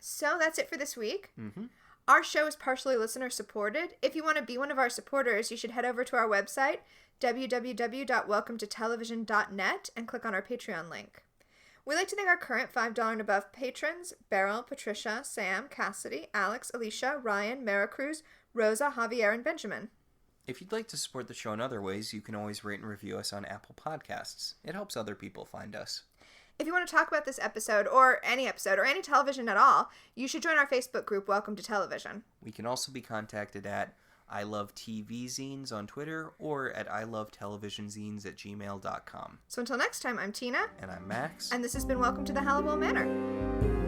So that's it for this week. Mm-hmm. Our show is partially listener supported. If you want to be one of our supporters, you should head over to our website, www.welcometotelevision.net, and click on our Patreon link. We'd like to thank our current $5 and above patrons, Beryl, Patricia, Sam, Cassidy, Alex, Alicia, Ryan, Maricruz, Rosa, Javier, and Benjamin. If you'd like to support the show in other ways, you can always rate and review us on Apple Podcasts. It helps other people find us. If you want to talk about this episode, or any television at all, you should join our Facebook group, Welcome to Television. We can also be contacted at I Love TV Zines on Twitter or at ilovetelevisionzines@gmail.com. So until next time, I'm Tina. And I'm Max. And this has been Welcome to the Halliwell Manor.